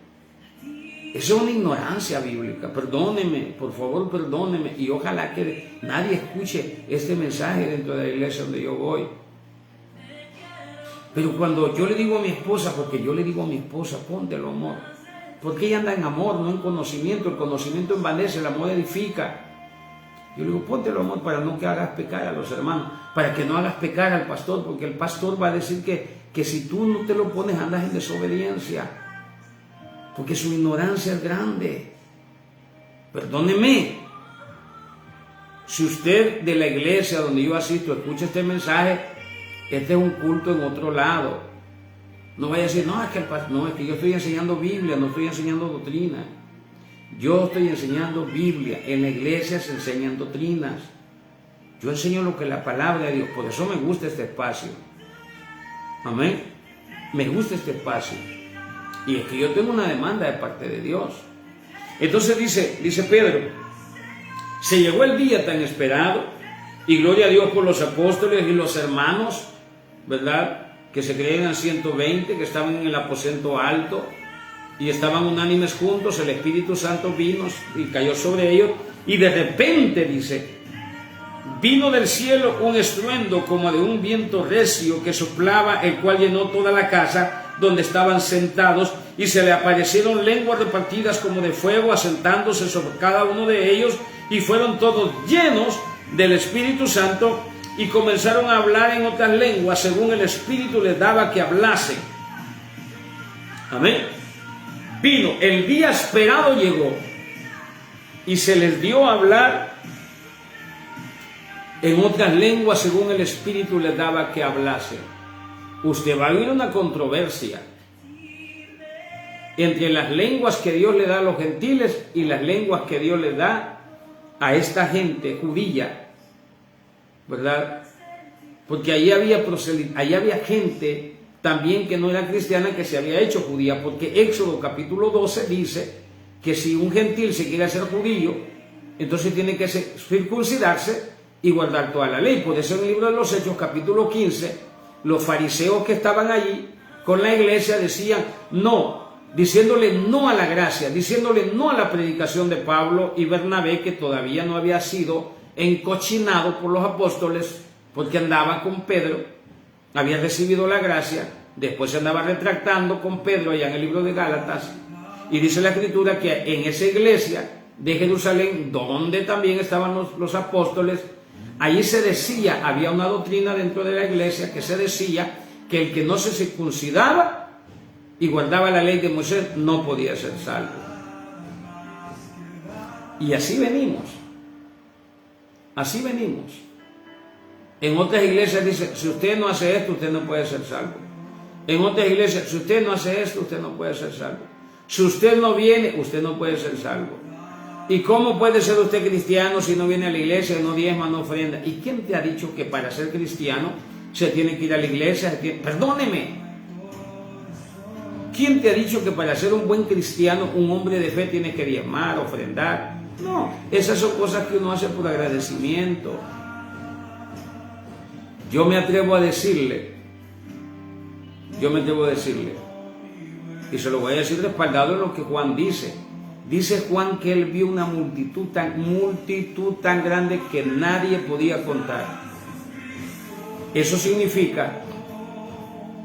eso es una ignorancia bíblica. Perdóneme, por favor, perdóneme. Y ojalá que nadie escuche este mensaje dentro de la iglesia donde yo voy. Pero cuando yo le digo a mi esposa, porque yo le digo a mi esposa, póntelo, amor. Porque ella anda en amor, no en conocimiento. El conocimiento envanece, el amor edifica. Yo le digo, póntelo, amor, para no que hagas pecar a los hermanos, para que no hagas pecar al pastor, porque el pastor va a decir que si tú no te lo pones, andas en desobediencia, porque su ignorancia es grande. Perdóneme, si usted de la iglesia donde yo asisto escucha este mensaje, este es un culto en otro lado. No vaya a decir, no, es que yo estoy enseñando Biblia, no estoy enseñando doctrina. Yo estoy enseñando Biblia. En la iglesia se enseñan doctrinas. Yo enseño lo que la palabra de Dios. Por eso me gusta este espacio. Amén. Me gusta este espacio. Y es que yo tengo una demanda de parte de Dios. Entonces dice Pedro, se llegó el día tan esperado, y gloria a Dios por los apóstoles y los hermanos, ¿verdad?, que se creían 120, que estaban en el aposento alto y estaban unánimes juntos. El Espíritu Santo vino y cayó sobre ellos, y de repente, dice, vino del cielo un estruendo como de un viento recio que soplaba, el cual llenó toda la casa donde estaban sentados, y se le aparecieron lenguas repartidas como de fuego, asentándose sobre cada uno de ellos, y fueron todos llenos del Espíritu Santo, y comenzaron a hablar en otras lenguas según el Espíritu les daba que hablasen. Amén. Vino, el día esperado llegó, y se les dio a hablar en otras lenguas según el Espíritu les daba que hablasen. Usted va a oír una controversia entre las lenguas que Dios le da a los gentiles y las lenguas que Dios le da a esta gente judía, ¿verdad? Porque ahí había gente también que no era cristiana, que se había hecho judía, porque Éxodo capítulo 12 dice que si un gentil se quiere hacer judío, entonces tiene que circuncidarse y guardar toda la ley. Por eso en el libro de los Hechos capítulo 15, los fariseos que estaban allí con la iglesia decían no, diciéndole no a la gracia, diciéndole no a la predicación de Pablo y Bernabé, que todavía no había sido encochinado por los apóstoles, porque andaba con Pedro, había recibido la gracia, después se andaba retractando con Pedro allá en el libro de Gálatas, y dice la Escritura que en esa iglesia de Jerusalén, donde también estaban los apóstoles, ahí se decía, había una doctrina dentro de la iglesia que se decía que el que no se circuncidaba y guardaba la ley de Moisés no podía ser salvo. Y así venimos. Así venimos. En otras iglesias dice, si usted no hace esto, usted no puede ser salvo. En otras iglesias, si usted no hace esto, usted no puede ser salvo. Si usted no viene, usted no puede ser salvo. ¿Y cómo puede ser usted cristiano si no viene a la iglesia, no diezma, no ofrenda? ¿Y quién te ha dicho que para ser cristiano se tiene que ir a la iglesia? Perdóneme. ¿Quién te ha dicho que para ser un buen cristiano, un hombre de fe, tiene que diezmar, ofrendar? No, esas son cosas que uno hace por agradecimiento. Yo me atrevo a decirle, y se lo voy a decir respaldado en lo que Juan dice. Dice Juan que él vio una multitud tan grande que nadie podía contar. Eso significa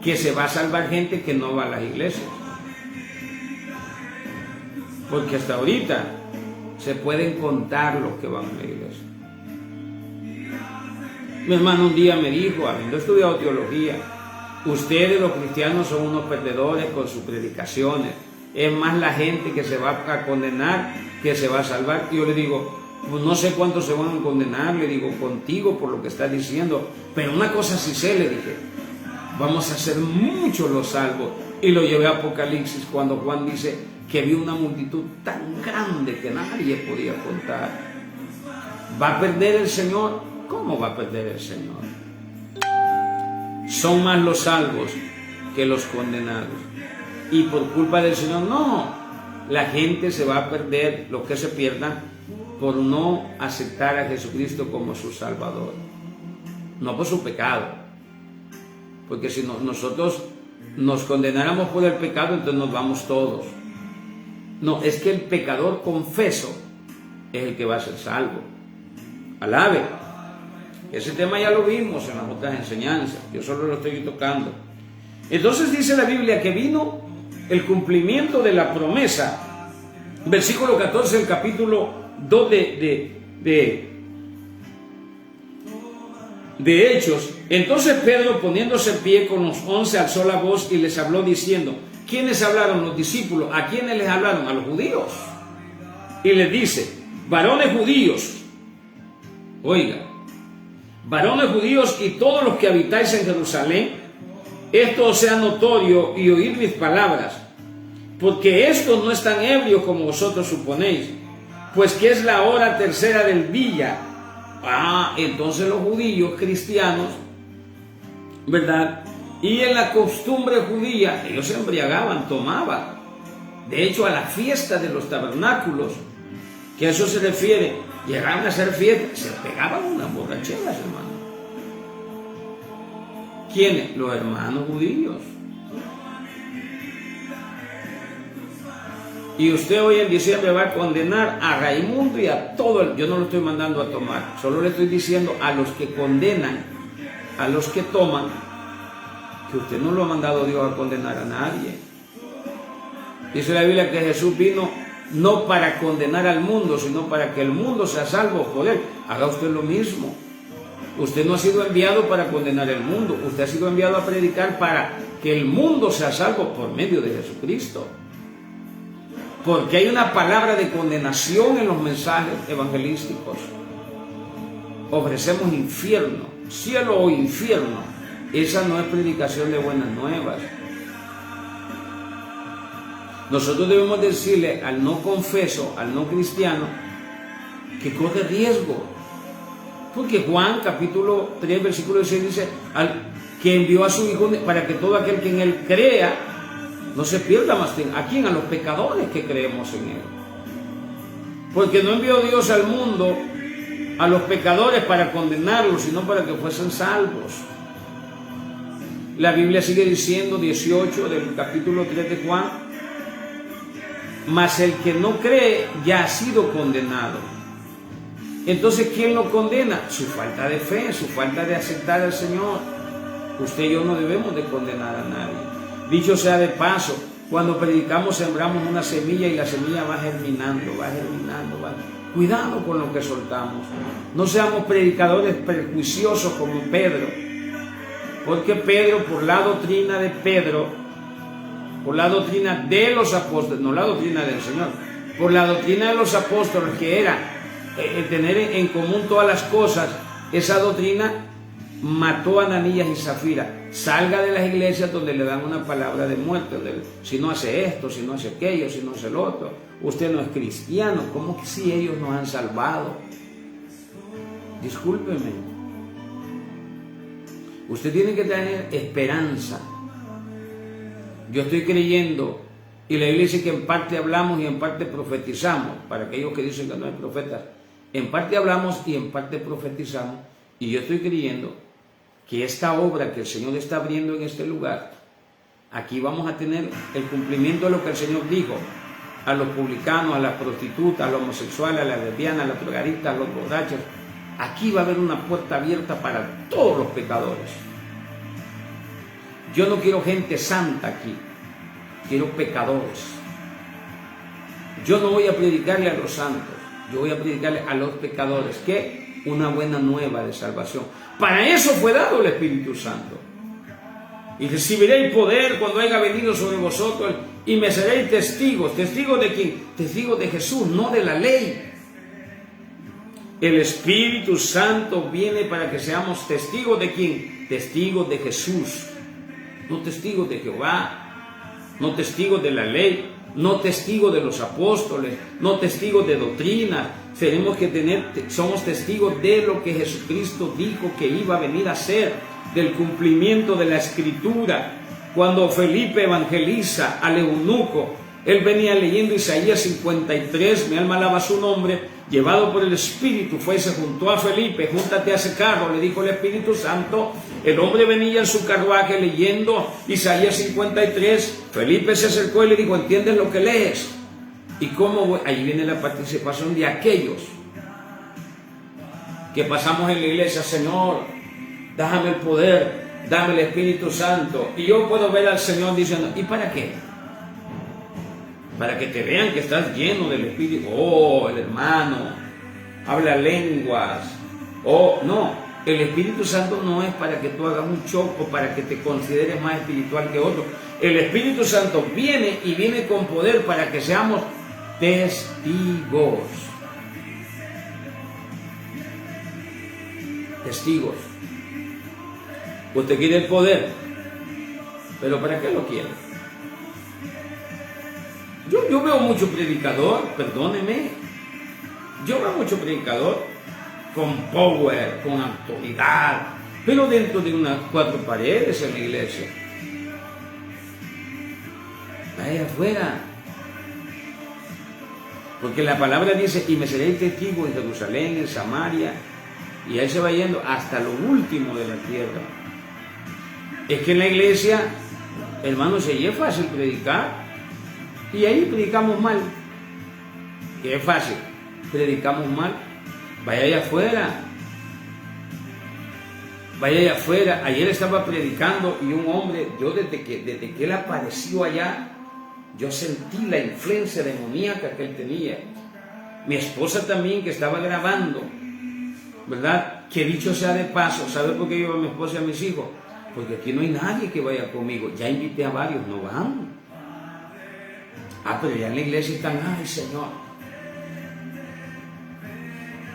que se va a salvar gente que no va a las iglesias. Porque hasta ahorita se pueden contar los que van a la iglesia. Mi hermano un día me dijo, habiendo estudiado teología, ustedes los cristianos son unos perdedores con sus predicaciones. Es más la gente que se va a condenar que se va a salvar. Y yo le digo, pues no sé cuántos se van a condenar, le digo, contigo por lo que estás diciendo. Pero una cosa sí sé, le dije, vamos a ser muchos los salvos. Y lo llevé a Apocalipsis cuando Juan dice que vio una multitud tan grande que nadie podía contar. ¿Va a perder el Señor? ¿Cómo va a perder el Señor? Son más los salvos que los condenados. Y por culpa del Señor, no. La gente se va a perder, los que se pierdan, por no aceptar a Jesucristo como su Salvador. No por su pecado. Porque si nosotros nos condenáramos por el pecado, entonces nos vamos todos. No, es que el pecador confeso es el que va a ser salvo. Alabe. Ese tema ya lo vimos en las otras enseñanzas. Yo solo lo estoy tocando. Entonces dice la Biblia que vino el cumplimiento de la promesa. Versículo 14 del capítulo 2 de Hechos. Entonces Pedro, poniéndose en pie con los 11, alzó la voz y les habló diciendo, ¿quiénes hablaron? Los discípulos. ¿A quiénes les hablaron? A los judíos. Y les dice, varones judíos, oiga, varones judíos y todos los que habitáis en Jerusalén, esto os sea notorio y oíd mis palabras, porque estos no están ebrios como vosotros suponéis, pues que es la hora tercera del día. Entonces los judíos cristianos, ¿verdad? Y en la costumbre judía, ellos se embriagaban, tomaban. De hecho, a la fiesta de los tabernáculos, que a eso se refiere, llegaban a hacer fiestas, se pegaban unas borracheras, hermano. ¿Quiénes? Los hermanos judíos. Y usted hoy en diciembre va a condenar a Raimundo y a todo yo no lo estoy mandando a tomar, solo le estoy diciendo a los que condenan, a los que toman, que usted no lo ha mandado Dios a condenar a nadie. Dice la Biblia que Jesús vino no para condenar al mundo, sino para que el mundo sea salvo por él. Haga usted lo mismo. Usted no ha sido enviado para condenar el mundo, usted ha sido enviado a predicar para que el mundo sea salvo por medio de Jesucristo. Porque hay una palabra de condenación en los mensajes evangelísticos. Ofrecemos infierno, cielo o infierno. Esa no es predicación de buenas nuevas. Nosotros debemos decirle al no confeso, al no cristiano, que corre riesgo. Porque Juan capítulo 3 versículo 16 dice que envió a su Hijo para que todo aquel que en él crea no se pierda más. ¿A quién? A los pecadores que creemos en él. Porque no envió Dios al mundo a los pecadores para condenarlos, sino para que fuesen salvos. La Biblia sigue diciendo, 18 del capítulo 3 de Juan, mas el que no cree ya ha sido condenado. Entonces, ¿quién lo condena? Su falta de fe, su falta de aceptar al Señor. Usted y yo no debemos de condenar a nadie. Dicho sea de paso, cuando predicamos sembramos una semilla y la semilla va germinando. Cuidado con lo que soltamos. No seamos predicadores prejuiciosos como Pedro. Porque Pedro, por la doctrina de Pedro, por la doctrina de los apóstoles, no la doctrina del Señor, por la doctrina de los apóstoles, que era tener en común todas las cosas, esa doctrina mató a Ananías y Zafira. Salga de las iglesias donde le dan una palabra de muerte, si no hace esto, si no hace aquello, si no hace lo otro, usted no es cristiano. ¿Cómo que si ellos nos han salvado? Discúlpeme. Usted tiene que tener esperanza. Yo estoy creyendo, y la Biblia dice que en parte hablamos y en parte profetizamos. Para aquellos que dicen que no hay profetas, en parte hablamos y en parte profetizamos. Y yo estoy creyendo que esta obra que el Señor está abriendo en este lugar, aquí vamos a tener el cumplimiento de lo que el Señor dijo a los publicanos, a las prostitutas, a los homosexuales, a las lesbianas, a los drogadictas, a los borrachos. Aquí va a haber una puerta abierta para todos los pecadores. Yo no quiero gente santa aquí, quiero pecadores. Yo no voy a predicarle a los santos, yo voy a predicarle a los pecadores, que una buena nueva de salvación. Para eso fue dado el Espíritu Santo. Y recibiréis poder cuando haya venido sobre vosotros, y me seréis testigos. ¿Testigos de quién? Testigos de Jesús, no de la ley. El Espíritu Santo viene para que seamos testigos de quién? Testigos de Jesús. No testigos de Jehová, no testigos de la ley, no testigos de los apóstoles, no testigos de doctrina. Somos testigos de lo que Jesucristo dijo que iba a venir a hacer, del cumplimiento de la Escritura. Cuando Felipe evangeliza al eunuco, él venía leyendo Isaías 53, mi alma alaba su nombre, llevado por el Espíritu, fue y se juntó a Felipe, júntate a ese carro, le dijo el Espíritu Santo. El hombre venía en su carruaje leyendo Isaías 53, Felipe se acercó y le dijo, ¿entiendes lo que lees? Y cómo, ahí viene la participación de aquellos que pasamos en la iglesia, Señor, déjame el poder, dame el Espíritu Santo. Y yo puedo ver al Señor diciendo, ¿y para qué? Para que te vean que estás lleno del Espíritu. Oh, el hermano habla lenguas. Oh, no, el Espíritu Santo no es para que tú hagas un choco, para que te consideres más espiritual que otro. El Espíritu Santo viene y viene con poder para que seamos testigos. Testigos. Usted quiere el poder, pero ¿para qué lo quiere? Yo veo mucho predicador, perdóneme, yo veo mucho predicador con power, con autoridad, pero dentro de unas 4 paredes en la iglesia. Vaya afuera. Porque la palabra dice, y me seréis testigo en Jerusalén, en Samaria, y ahí se va yendo hasta lo último de la tierra. Es que en la iglesia, hermano, se es fácil predicar. Y ahí predicamos mal. Que es fácil. Predicamos mal. Vaya allá afuera. Vaya allá afuera. Ayer estaba predicando y un hombre, yo desde que él apareció allá, yo sentí la influencia demoníaca que él tenía. Mi esposa también, que estaba grabando, ¿verdad? Que dicho sea de paso, ¿sabe por qué yo a mi esposa y a mis hijos? Porque aquí no hay nadie que vaya conmigo. Ya invité a varios, no van. Ah, pero ya en la iglesia están, ay Señor,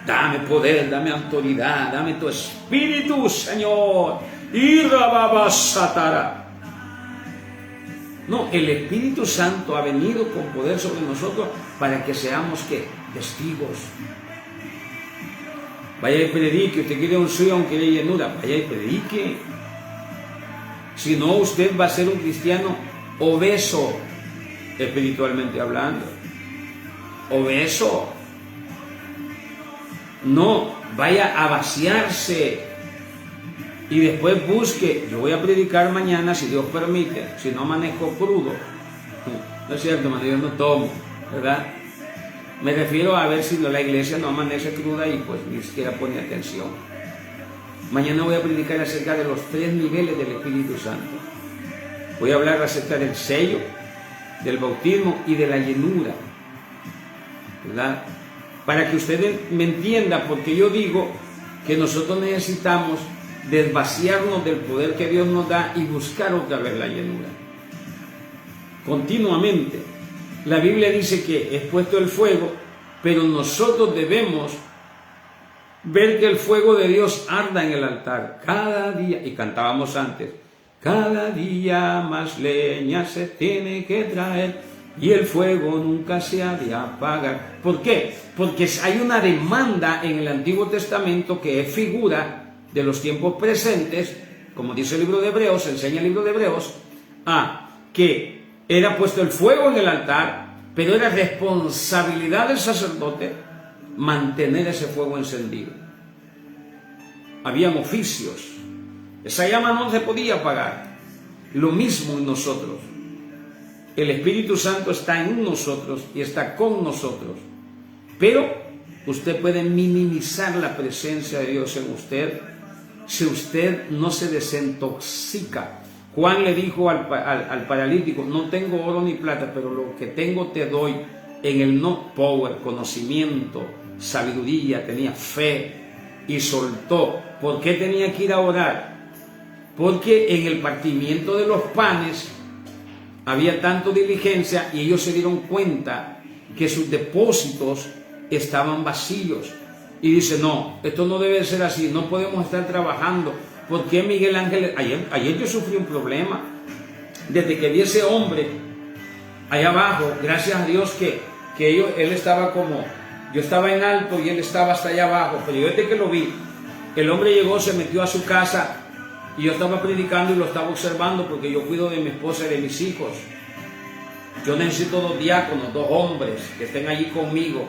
dame poder, dame autoridad, dame tu Espíritu, Señor. Y rababasatara. No, el Espíritu Santo ha venido con poder sobre nosotros para que seamos, ¿qué? Testigos. Vaya y predique. Usted quiere unción, quiere llenura, vaya y predique. Si no, usted va a ser un cristiano obeso, espiritualmente hablando. Obeso. No, vaya a vaciarse y después busque. Yo voy a predicar mañana, si Dios permite, si no amanezco crudo. No es cierto, hermano, yo no tomo, ¿verdad? Me refiero a ver si la iglesia no amanece cruda y pues ni siquiera pone atención. Mañana voy a predicar acerca de los 3 niveles del Espíritu Santo. Voy a hablar acerca del sello, del bautismo y de la llenura, ¿verdad? Para que usted me entienda, porque yo digo que nosotros necesitamos desvaciarnos del poder que Dios nos da y buscar otra vez la llenura. Continuamente. La Biblia dice que es puesto el fuego, pero nosotros debemos ver que el fuego de Dios arda en el altar cada día, y cantábamos antes, cada día más leña se tiene que traer y el fuego nunca se ha de apagar. ¿Por qué? Porque hay una demanda en el Antiguo Testamento que es figura de los tiempos presentes, como dice el libro de Hebreos, enseña el libro de Hebreos, que era puesto el fuego en el altar, pero era responsabilidad del sacerdote mantener ese fuego encendido. Habían oficios. Esa llama no se podía apagar. Lo mismo en nosotros. El Espíritu Santo está en nosotros y está con nosotros. Pero usted puede minimizar la presencia de Dios en usted si usted no se desintoxica. Juan le dijo al paralítico, no tengo oro ni plata, pero lo que tengo te doy. En el no power, conocimiento, sabiduría, tenía fe y soltó. ¿Por qué tenía que ir a orar? Porque en el partimiento de los panes había tanta diligencia y ellos se dieron cuenta que sus depósitos estaban vacíos. Y dice, no, esto no debe ser así, no podemos estar trabajando. ¿Por qué Miguel Ángel? Ayer yo sufrí un problema. Desde que vi ese hombre allá abajo, gracias a Dios que él estaba como, yo estaba en alto y él estaba hasta allá abajo, pero yo desde que lo vi, el hombre llegó, se metió a su casa y yo estaba predicando y lo estaba observando porque yo cuido de mi esposa y de mis hijos. Yo necesito 2 diáconos, 2 hombres que estén allí conmigo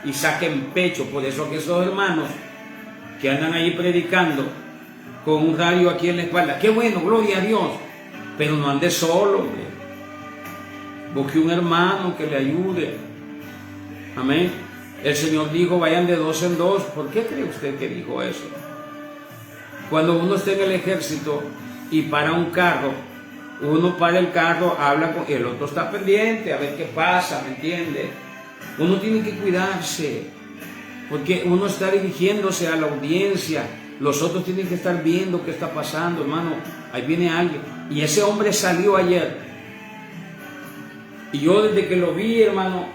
y saquen pecho. Por eso que esos hermanos que andan allí predicando con un radio aquí en la espalda, qué bueno, gloria a Dios, pero no ande solo, hombre. Busque un hermano que le ayude. Amén. El Señor dijo, vayan de 2 en 2. ¿Por qué cree usted que dijo eso? Cuando uno está en el ejército y para un carro, uno para el carro, habla con el otro, está pendiente a ver qué pasa, ¿me entiende? Uno tiene que cuidarse, porque uno está dirigiéndose a la audiencia, los otros tienen que estar viendo qué está pasando, hermano. Ahí viene alguien, y ese hombre salió ayer, y yo desde que lo vi, hermano,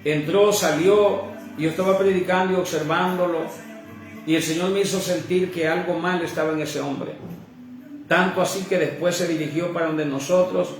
entró, salió, y yo estaba predicando y observándolo, y el Señor me hizo sentir que algo mal estaba en ese hombre. Tanto así que después se dirigió para donde nosotros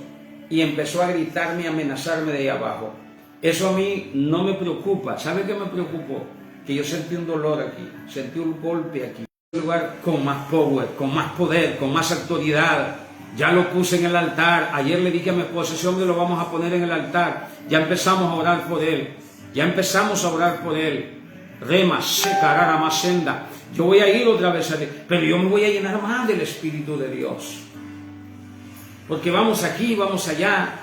y empezó a gritarme y amenazarme de ahí abajo. Eso a mí no me preocupa. ¿Sabe qué me preocupó? Que yo sentí un dolor aquí, sentí un golpe aquí. Un lugar con más power, con más poder, con más autoridad. Ya lo puse en el altar. Ayer le dije a mi esposa, ese hombre lo vamos a poner en el altar. Ya empezamos a orar por él. Ya empezamos a orar por él. Rema, secarara, más senda. Yo voy a ir otra vez a Dios, pero yo me voy a llenar más del Espíritu de Dios. Porque vamos aquí, vamos allá.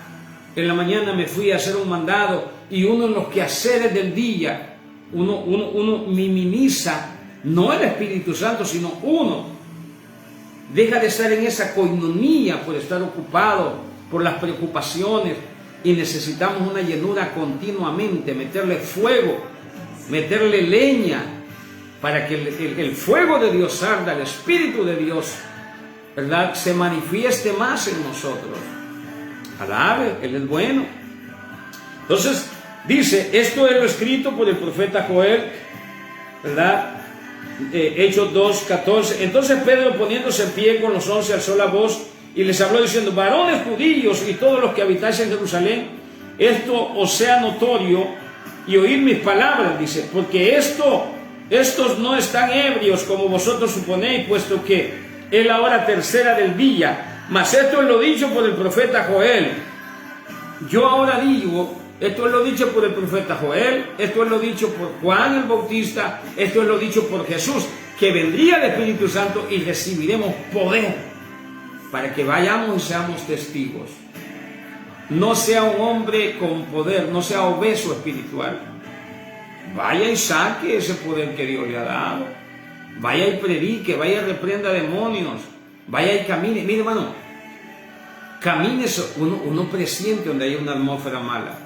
En la mañana me fui a hacer un mandado y uno en los quehaceres del día, uno minimiza, no el Espíritu Santo, sino uno deja de estar en esa coinonía por estar ocupado por las preocupaciones y necesitamos una llenura continuamente, meterle fuego, meterle leña, para que el fuego de Dios arda, el Espíritu de Dios, ¿verdad?, se manifieste más en nosotros. Alabe, Él es bueno. Entonces, dice, esto es lo escrito por el profeta Joel, ¿verdad? Hechos 2:14. Entonces Pedro, poniéndose en pie con los 11, alzó la voz y les habló diciendo, varones judíos y todos los que habitáis en Jerusalén, esto os sea notorio y oíd mis palabras, dice, porque estos no están ebrios como vosotros suponéis, puesto que es la hora tercera del día. Mas esto es lo dicho por el profeta Joel. Yo ahora digo, esto es lo dicho por el profeta Joel, esto es lo dicho por Juan el Bautista, esto es lo dicho por Jesús, que vendría el Espíritu Santo y recibiremos poder para que vayamos y seamos testigos. No sea un hombre con poder, no sea obeso espiritual. Vaya y saque ese poder que Dios le ha dado. Vaya y predique, vaya y reprenda demonios. Vaya y camine. Mire, hermano, camine, uno presiente donde hay una atmósfera mala.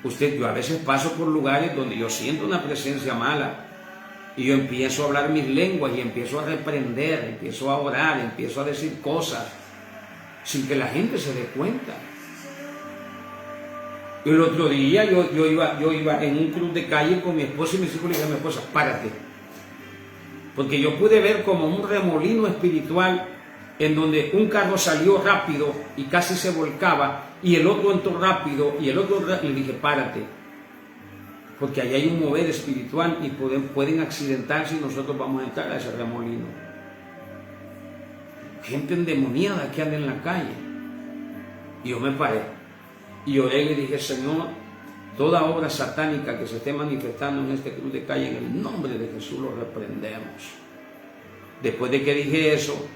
Yo a veces paso por lugares donde yo siento una presencia mala y yo empiezo a hablar mis lenguas y empiezo a reprender, empiezo a orar, empiezo a decir cosas sin que la gente se dé cuenta. El otro día yo iba en un cruz de calle con mi esposa y mis hijos, le dije a mi esposa, párate. Porque yo pude ver como un remolino espiritual en donde un carro salió rápido y casi se volcaba y el otro entró rápido y el otro y le dije, párate. Porque ahí hay un mover espiritual y pueden accidentarse y nosotros vamos a entrar a ese remolino. Gente endemoniada que anda en la calle. Y yo me paré y oré y le dije, Señor, toda obra satánica que se esté manifestando en este cruz de calle, en el nombre de Jesús lo reprendemos. Después de que dije eso,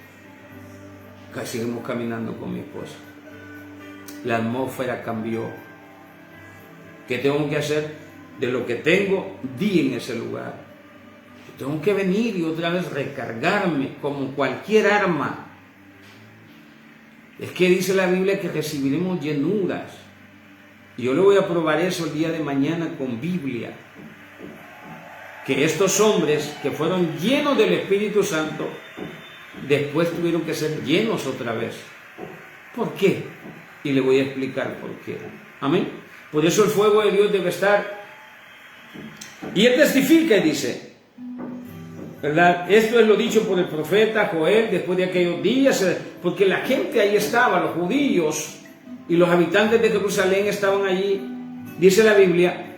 seguimos caminando con mi esposa. La atmósfera cambió. ¿Qué tengo que hacer? De lo que tengo, di en ese lugar. Yo tengo que venir y otra vez recargarme como cualquier arma. Es que dice la Biblia que recibiremos llenuras. Y yo le voy a probar eso el día de mañana con Biblia. Que estos hombres que fueron llenos del Espíritu Santo, después tuvieron que ser llenos otra vez. ¿Por qué? Y le voy a explicar por qué. Amén. Por eso el fuego de Dios debe estar. Y él testifica y dice, ¿verdad? Esto es lo dicho por el profeta Joel después de aquellos días, porque la gente ahí estaba, los judíos, y los habitantes de Jerusalén estaban allí. Dice la Biblia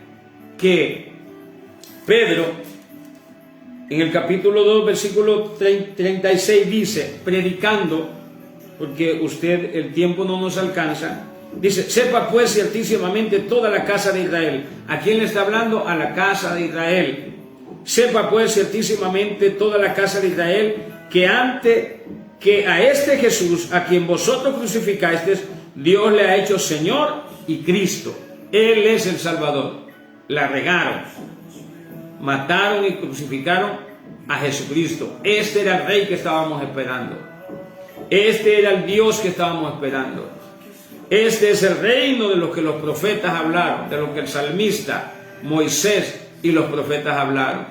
que Pedro, en el capítulo 2, versículo 36, dice, predicando, porque el tiempo no nos alcanza, dice, sepa pues ciertísimamente toda la casa de Israel. ¿A quién le está hablando? A la casa de Israel. Sepa pues ciertísimamente toda la casa de Israel que a este Jesús, a quien vosotros crucificasteis, Dios le ha hecho Señor y Cristo. Él es el Salvador. La regaron, mataron y crucificaron a Jesucristo. Este era el Rey que estábamos esperando. Este era el Dios que estábamos esperando. Este es el reino de lo que los profetas hablaron, de lo que el salmista, Moisés y los profetas hablaron.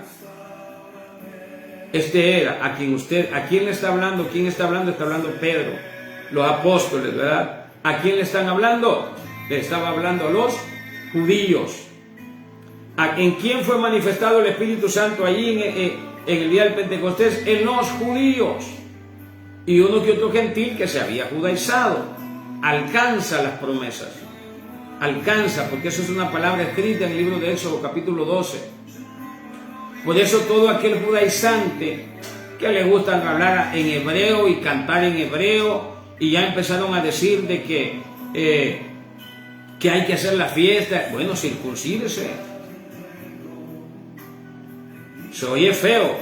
Este era ¿a quién le está hablando? ¿Quién está hablando? Está hablando Pedro, los apóstoles, ¿verdad? ¿A quién le están hablando? Le estaba hablando a los judíos. ¿En quién fue manifestado el Espíritu Santo allí en el día del Pentecostés? En los judíos. Y uno que otro gentil que se había judaizado. Alcanza las promesas. Alcanza, porque eso es una palabra escrita en el libro de Éxodo, capítulo 12. Por eso todo aquel judaizante que le gusta hablar en hebreo y cantar en hebreo, y ya empezaron a decir de que hay que hacer la fiesta. Bueno, circuncídese. Se oye feo,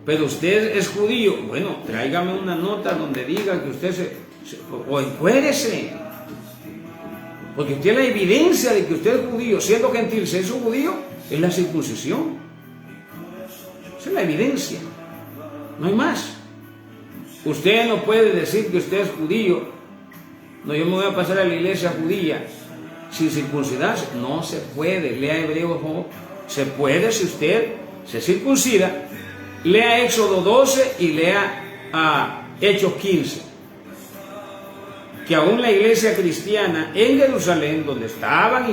pero usted es judío. Bueno, tráigame una nota donde diga que usted o encuérese, porque usted la evidencia de que usted es judío, siendo gentil, se hizo judío, es la circuncisión. Esa es la evidencia, no hay más. Usted no puede decir que usted es judío. No, yo me voy a pasar a la iglesia judía sin circuncidarse. No se puede. Lea Hebreos. Se puede si usted se circuncida. Lea Éxodo 12 y lea Hechos 15. Que aún la iglesia cristiana en Jerusalén, donde estaban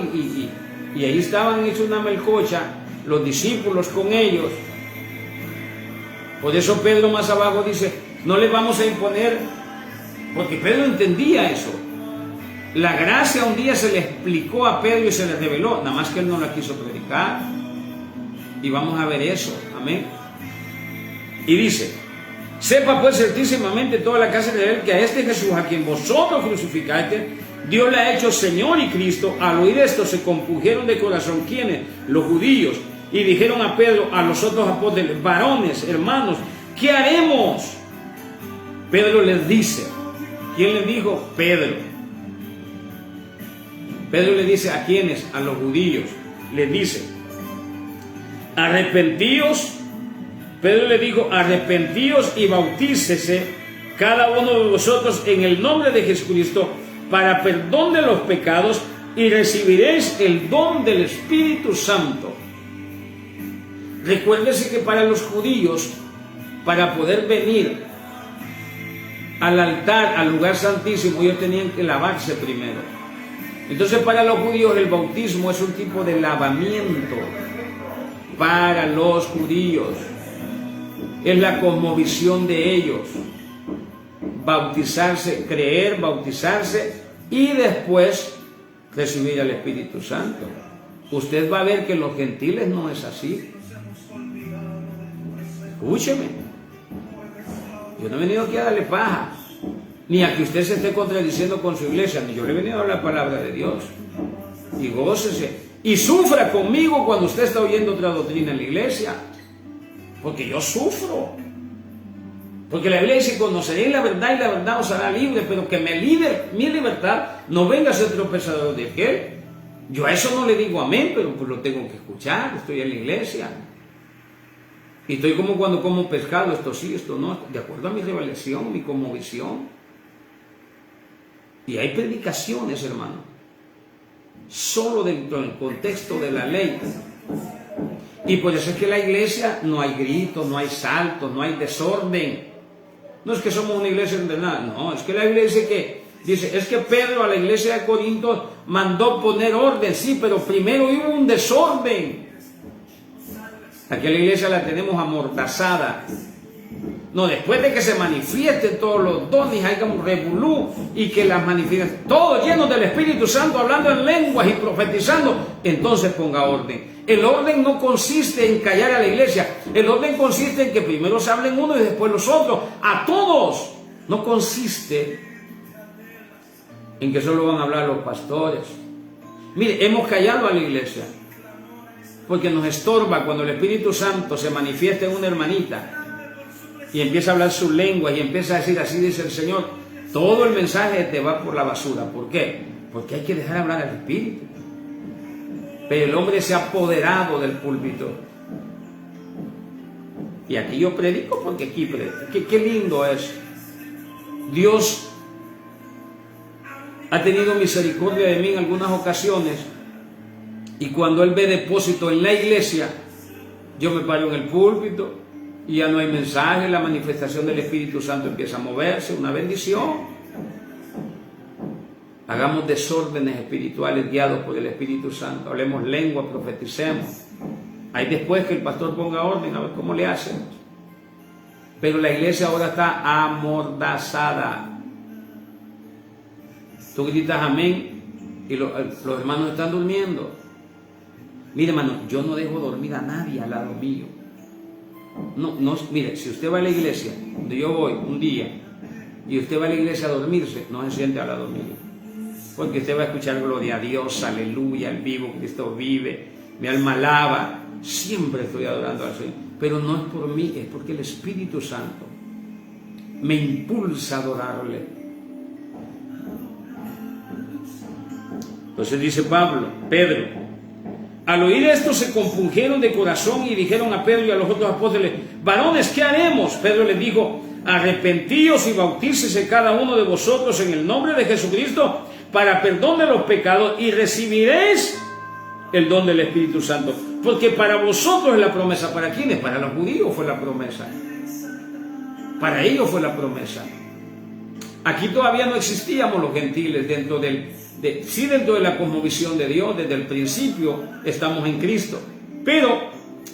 y ahí estaban hechos una melcocha, los discípulos con ellos. Por eso Pedro más abajo dice, no les vamos a imponer, porque Pedro entendía eso. La gracia un día se le explicó a Pedro y se le reveló, nada más que él no la quiso predicar. Y vamos a ver eso, amén. Y dice, sepa pues certísimamente toda la casa de Israel que a este Jesús, a quien vosotros crucificaste, Dios le ha hecho Señor y Cristo. Al oír esto se compungieron de corazón. ¿Quiénes? Los judíos. Y dijeron a Pedro, a los otros apóstoles, varones, hermanos, ¿qué haremos? Pedro les dice, ¿quién les dijo? Pedro. Pedro le dice, ¿a quiénes? A los judíos. Les dice, arrepentíos. Pedro le dijo, arrepentíos y bautícese cada uno de vosotros en el nombre de Jesucristo para perdón de los pecados y recibiréis el don del Espíritu Santo. Recuérdese que para los judíos, para poder venir al altar, al lugar santísimo, ellos tenían que lavarse primero. Entonces para los judíos el bautismo es un tipo de lavamiento. Para los judíos es la cosmovisión de ellos. Bautizarse, creer, bautizarse y después recibir al Espíritu Santo. Usted va a ver que en los gentiles no es así. Escúcheme. Yo no he venido aquí a darle paja, ni a que usted se esté contradiciendo con su iglesia, ni yo le he venido a hablar la palabra de Dios. Y gócese. Y sufra conmigo cuando usted está oyendo otra doctrina en la iglesia. Porque yo sufro. Porque la Biblia dice, conoceréis la verdad y la verdad os hará libre, pero que mi libertad no venga a ser tropezador de aquel. Yo a eso no le digo amén, pero pues lo tengo que escuchar, estoy en la iglesia. Y estoy como cuando como pescado, esto sí, esto no, de acuerdo a mi revelación, mi cosmovisión. Y hay predicaciones, hermano, solo dentro del contexto de la ley. Y por eso es que en la iglesia no hay gritos, no hay saltos, no hay desorden. No es que somos una iglesia ordenada, no, es que la Biblia dice, es que Pedro a la iglesia de Corinto mandó poner orden, sí, pero primero hubo un desorden. Aquí la iglesia la tenemos amordazada. No, después de que se manifiesten todos los dones, haya un revolú y que las manifiesten, todos llenos del Espíritu Santo, hablando en lenguas y profetizando, entonces ponga orden. El orden no consiste en callar a la iglesia, el orden consiste en que primero se hablen unos y después los otros, a todos. No consiste en que solo van a hablar los pastores. Mire, hemos callado a la iglesia porque nos estorba cuando el Espíritu Santo se manifiesta en una hermanita y empieza a hablar sus lenguas y empieza a decir, así dice el Señor, todo el mensaje te va por la basura. ¿Por qué? Porque hay que dejar hablar al Espíritu. Pero el hombre se ha apoderado del púlpito. Y aquí yo predico porque aquí predico. Qué lindo es. Dios ha tenido misericordia de mí en algunas ocasiones, y cuando Él ve depósito en la iglesia, yo me paro en el púlpito y ya no hay mensaje, la manifestación del Espíritu Santo empieza a moverse, una bendición. Hagamos desórdenes espirituales guiados por el Espíritu Santo, hablemos lengua, profeticemos. Ahí después que el pastor ponga orden, a ver cómo le hacen. Pero la iglesia ahora está amordazada. Tú gritas amén y los hermanos están durmiendo. Mire, hermano, yo no dejo dormir a nadie al lado mío. Mire, si usted va a la iglesia, donde yo voy un día, y usted va a la iglesia a dormirse, no se siente al lado mío. Porque usted va a escuchar gloria a Dios, aleluya, el vivo Cristo vive, mi alma alaba, siempre estoy adorando al Señor. Pero no es por mí, es porque el Espíritu Santo me impulsa a adorarle. Entonces dice Pedro, al oír esto se compungieron de corazón y dijeron a Pedro y a los otros apóstoles, varones, ¿qué haremos? Pedro les dijo, arrepentíos y bautícese cada uno de vosotros en el nombre de Jesucristo para perdón de los pecados y recibiréis el don del Espíritu Santo. Porque para vosotros es la promesa. ¿Para quiénes? Para los judíos fue la promesa. Para ellos fue la promesa. Aquí todavía no existíamos los gentiles dentro dentro de la cosmovisión de Dios. Desde el principio estamos en Cristo. Pero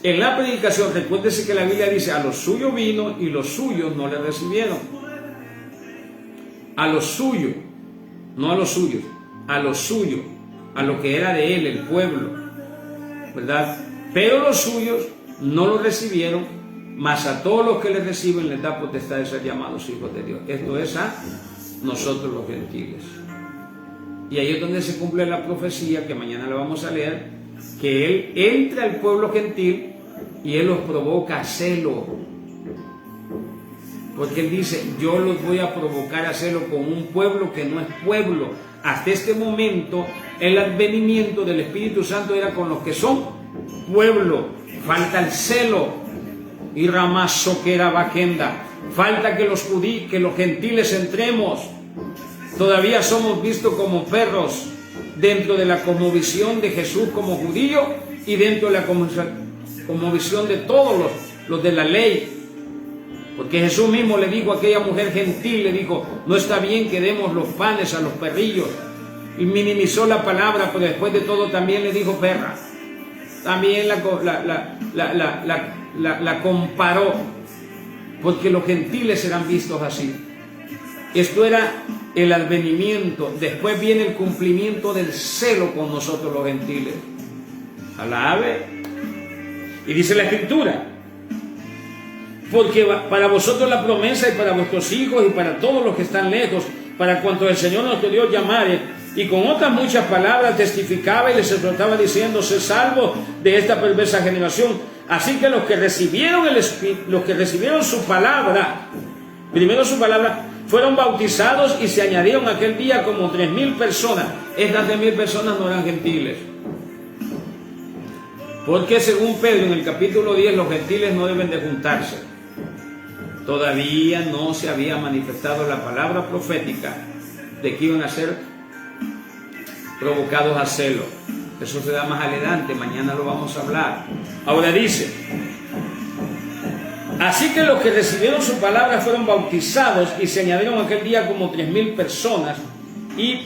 en la predicación, recuérdese que la Biblia dice, a los suyos vino y los suyos no le recibieron. A los suyos, no a los suyos, a los suyos, a lo que era de él, el pueblo, ¿verdad? Pero los suyos no lo recibieron, mas a todos los que le reciben les da potestad de ser llamados hijos de Dios. Esto es a nosotros los gentiles. Y ahí es donde se cumple la profecía que mañana la vamos a leer, que Él entra al pueblo gentil y Él los provoca a celo. Porque Él dice, yo los voy a provocar a celo con un pueblo que no es pueblo. Hasta este momento, el advenimiento del Espíritu Santo era con los que son pueblo. Falta el celo. Y ramazo que era vaquenda. Falta que los gentiles entremos. Todavía somos vistos como perros dentro de la cosmovisión de Jesús como judío y dentro de la cosmovisión de todos los de la ley. Porque Jesús mismo le dijo a aquella mujer gentil, le dijo, no está bien que demos los panes a los perrillos. Y minimizó la palabra, pero después de todo también le dijo perra. También la comparó, porque los gentiles serán vistos así. Esto era el advenimiento. Después viene el cumplimiento del celo con nosotros los gentiles. Alabe. Y dice la Escritura, porque para vosotros la promesa y para vuestros hijos y para todos los que están lejos, para cuantos el Señor nuestro Dios llamare. Y con otras muchas palabras testificaba y les exhortaba diciendo, sed salvos de esta perversa generación. Así que los que recibieron su palabra, primero su palabra, fueron bautizados y se añadieron aquel día como 3,000 personas. Estas 3,000 personas no eran gentiles. Porque según Pedro en el capítulo 10, los gentiles no deben de juntarse. Todavía no se había manifestado la palabra profética de que iban a ser provocados a celo. Eso se da más adelante, mañana lo vamos a hablar. Ahora dice, así que los que recibieron su palabra fueron bautizados y se añadieron aquel día como 3,000 personas y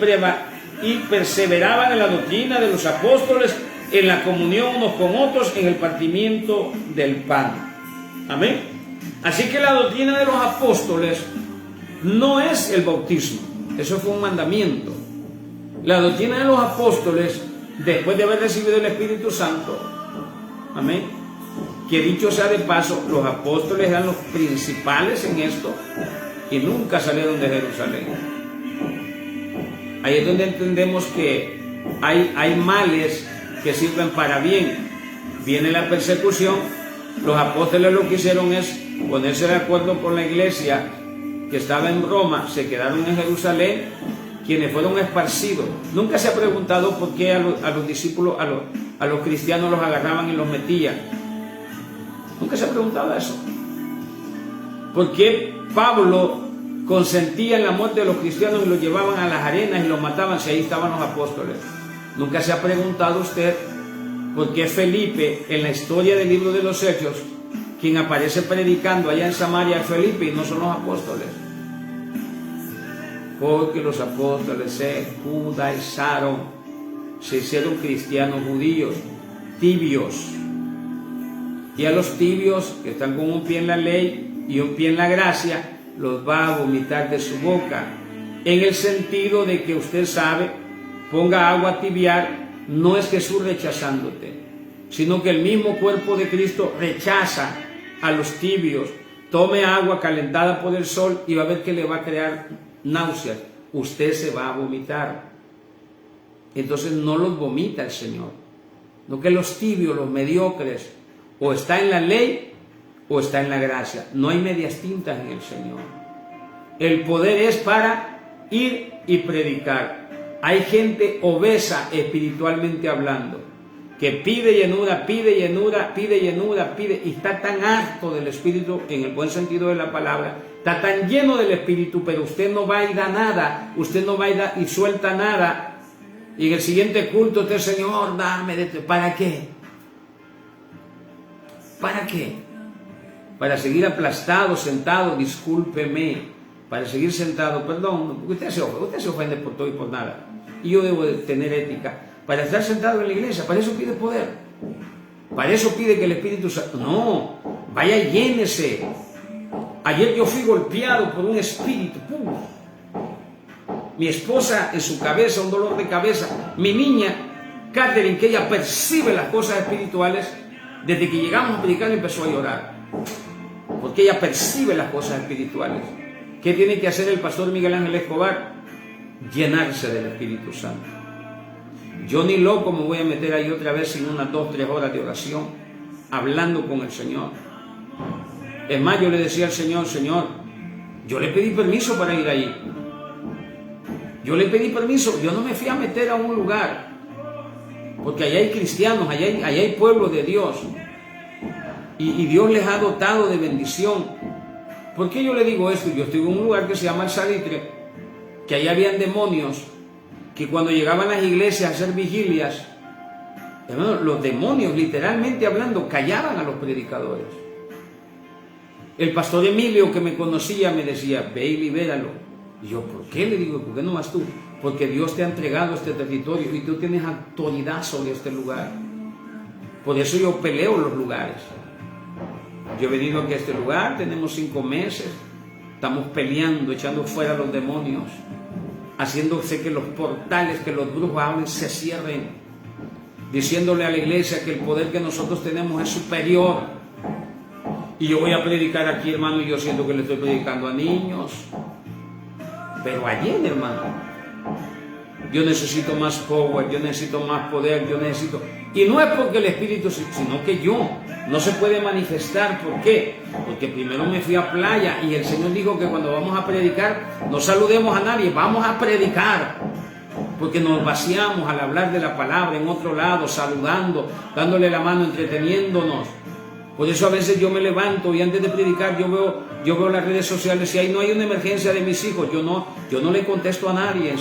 perseveraban en la doctrina de los apóstoles, en la comunión unos con otros, en el partimiento del pan. Amén. Así que la doctrina de los apóstoles no es el bautismo, eso fue un mandamiento. La doctrina de los apóstoles, después de haber recibido el Espíritu Santo, amén, que dicho sea de paso, los apóstoles eran los principales en esto y nunca salieron de Jerusalén. Ahí es donde entendemos que hay males que sirven para bien. Viene la persecución, los apóstoles lo que hicieron es ponerse de acuerdo con la iglesia que estaba en Roma, se quedaron en Jerusalén, quienes fueron esparcidos. Nunca se ha preguntado por qué a los discípulos, a los cristianos los agarraban y los metían. Nunca se ha preguntado eso. ¿Por qué Pablo consentía en la muerte de los cristianos y los llevaban a las arenas y los mataban si ahí estaban los apóstoles? Nunca se ha preguntado usted por qué Felipe, en la historia del libro de los Hechos, quien aparece predicando allá en Samaria es Felipe y no son los apóstoles. Porque los apóstoles se judaizaron, se hicieron cristianos judíos, tibios. Y a los tibios, que están con un pie en la ley y un pie en la gracia, los va a vomitar de su boca. En el sentido de que usted sabe, ponga agua a tibiar, no es Jesús rechazándote, sino que el mismo cuerpo de Cristo rechaza a los tibios. Tome agua calentada por el sol y va a ver que le va a crear náuseas. Usted se va a vomitar. Entonces no los vomita el Señor. No que los tibios, los mediocres, o está en la ley o está en la gracia. No hay medias tintas en el Señor. El poder es para ir y predicar. Hay gente obesa espiritualmente hablando, que pide llenura, pide llenura, pide llenura, pide, y está tan harto del Espíritu, en el buen sentido de la palabra, está tan lleno del Espíritu, pero usted no va y da nada, usted no va y suelta nada, y en el siguiente culto usted, Señor, dame de esto. ¿Para qué? ¿Para qué? Para seguir aplastado, sentado, discúlpeme, para seguir sentado, perdón, usted se ofende por todo y por nada, y yo debo de tener ética. Para estar sentado en la iglesia, para eso pide poder, para eso pide que el Espíritu Santo, no, vaya y llénese. Ayer yo fui golpeado por un espíritu, ¡pum! Mi esposa en su cabeza, un dolor de cabeza, mi niña, Catherine, que ella percibe las cosas espirituales, desde que llegamos a predicar empezó a llorar, porque ella percibe las cosas espirituales. ¿Qué tiene que hacer el pastor Miguel Ángel Escobar? Llenarse del Espíritu Santo. Yo ni loco me voy a meter ahí otra vez sin unas 2-3 horas de oración, hablando con el Señor. Es más, yo le decía al Señor, Señor, yo le pedí permiso para ir ahí. Yo le pedí permiso, yo no me fui a meter a un lugar, porque allá hay cristianos, allá hay pueblo de Dios, y Dios les ha dotado de bendición. ¿Por qué yo le digo esto? Yo estoy en un lugar que se llama El Salitre, que allá habían demonios, que cuando llegaban a las iglesias a hacer vigilias, hermano, los demonios, literalmente hablando, callaban a los predicadores. El pastor Emilio, que me conocía, me decía, ve y libéralo. Y yo, ¿por qué? Le digo, ¿por qué no vas tú? Porque Dios te ha entregado este territorio y tú tienes autoridad sobre este lugar. Por eso yo peleo los lugares. Yo he venido aquí a este lugar, tenemos 5 meses, estamos peleando, echando fuera a los demonios, haciéndose que los portales, que los brujos abren, se cierren, diciéndole a la iglesia que el poder que nosotros tenemos es superior. Y yo voy a predicar aquí, hermano, y yo siento que le estoy predicando a niños. Pero ayer, hermano, yo necesito más power, yo necesito más poder, yo necesito... Y no es porque el Espíritu, sino que yo no se puede manifestar. ¿Por qué? Porque primero me fui a playa y el Señor dijo que cuando vamos a predicar no saludemos a nadie, vamos a predicar. Porque nos vaciamos al hablar de la palabra en otro lado, saludando, dándole la mano, entreteniéndonos. Por eso a veces yo me levanto y antes de predicar yo veo las redes sociales y ahí no hay una emergencia de mis hijos. Yo no le contesto a nadie